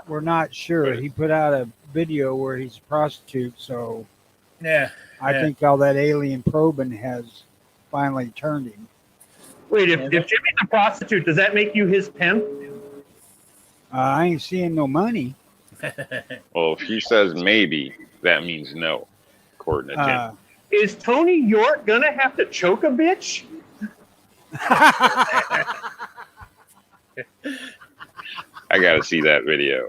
We're not sure. He put out a video where he's a prostitute, so Yeah. I think all that alien probing has finally turned him. Wait, if Jimmy's a prostitute, does that make you his pimp? I ain't seeing no money. Well, if he says maybe, that means no, according to Jim. Is Tony York gonna have to choke a bitch? I got to see that video.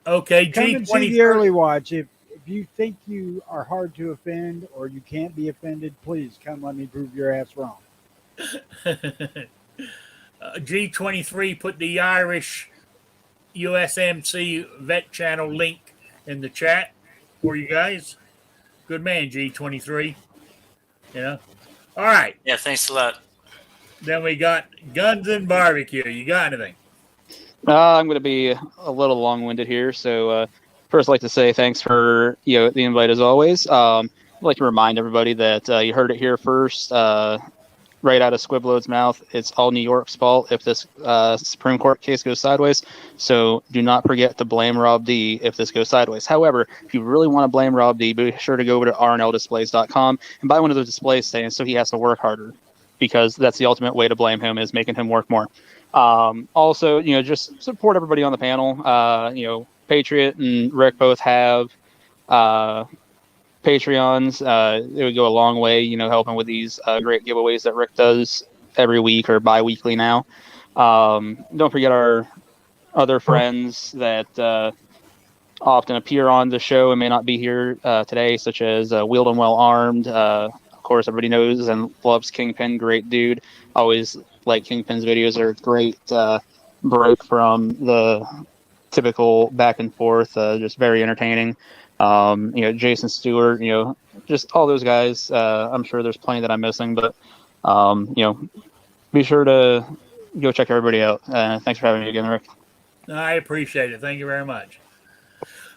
Okay, Come and see the early watch. If you think you are hard to offend or you can't be offended, please come let me prove your ass wrong. G23 put the Irish USMC vet channel link in the chat for you guys. Good man, G23. All right. Yeah, thanks a lot. Then we got guns and barbecue. You got anything? I'm going to be a little long-winded here. So first, I'd like to say thanks for the invite as always. I'd like to remind everybody that you heard it here first, right out of Squibload's mouth. It's all New York's fault if this Supreme Court case goes sideways. So do not forget to blame Rob D if this goes sideways. However, if you really want to blame Rob D, be sure to go over to rnldisplays.com and buy one of those display stands so he has to work harder, because that's the ultimate way to blame him, is making him work more. Also, just support everybody on the panel. Patriot and Rick both have Patreons. It would go a long way, helping with these great giveaways that Rick does every week or bi-weekly now. Don't forget our other friends that often appear on the show and may not be here today, such as Wield and Well Armed. Of course, everybody knows and loves Kingpin. Great dude. Always like Kingpin's videos. They're a great break from the typical back and forth. Just very entertaining. Jason Stewart, just all those guys. I'm sure there's plenty that I'm missing, but be sure to go check everybody out. Thanks for having me again, Rick. I appreciate it. Thank you very much.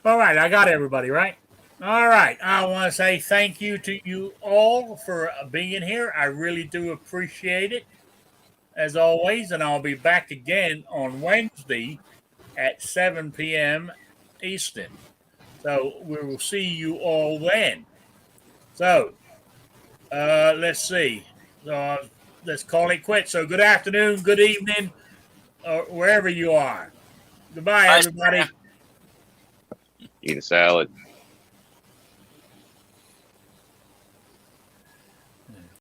All right, I got everybody, right? All right, I want to say thank you to you all for being here. I really do appreciate it, as always, and I'll be back again on Wednesday at 7 p.m. Eastern. So we will see you all then. So let's see. Let's call it quits. So good afternoon, good evening, wherever you are. Goodbye, everybody. Eat a salad.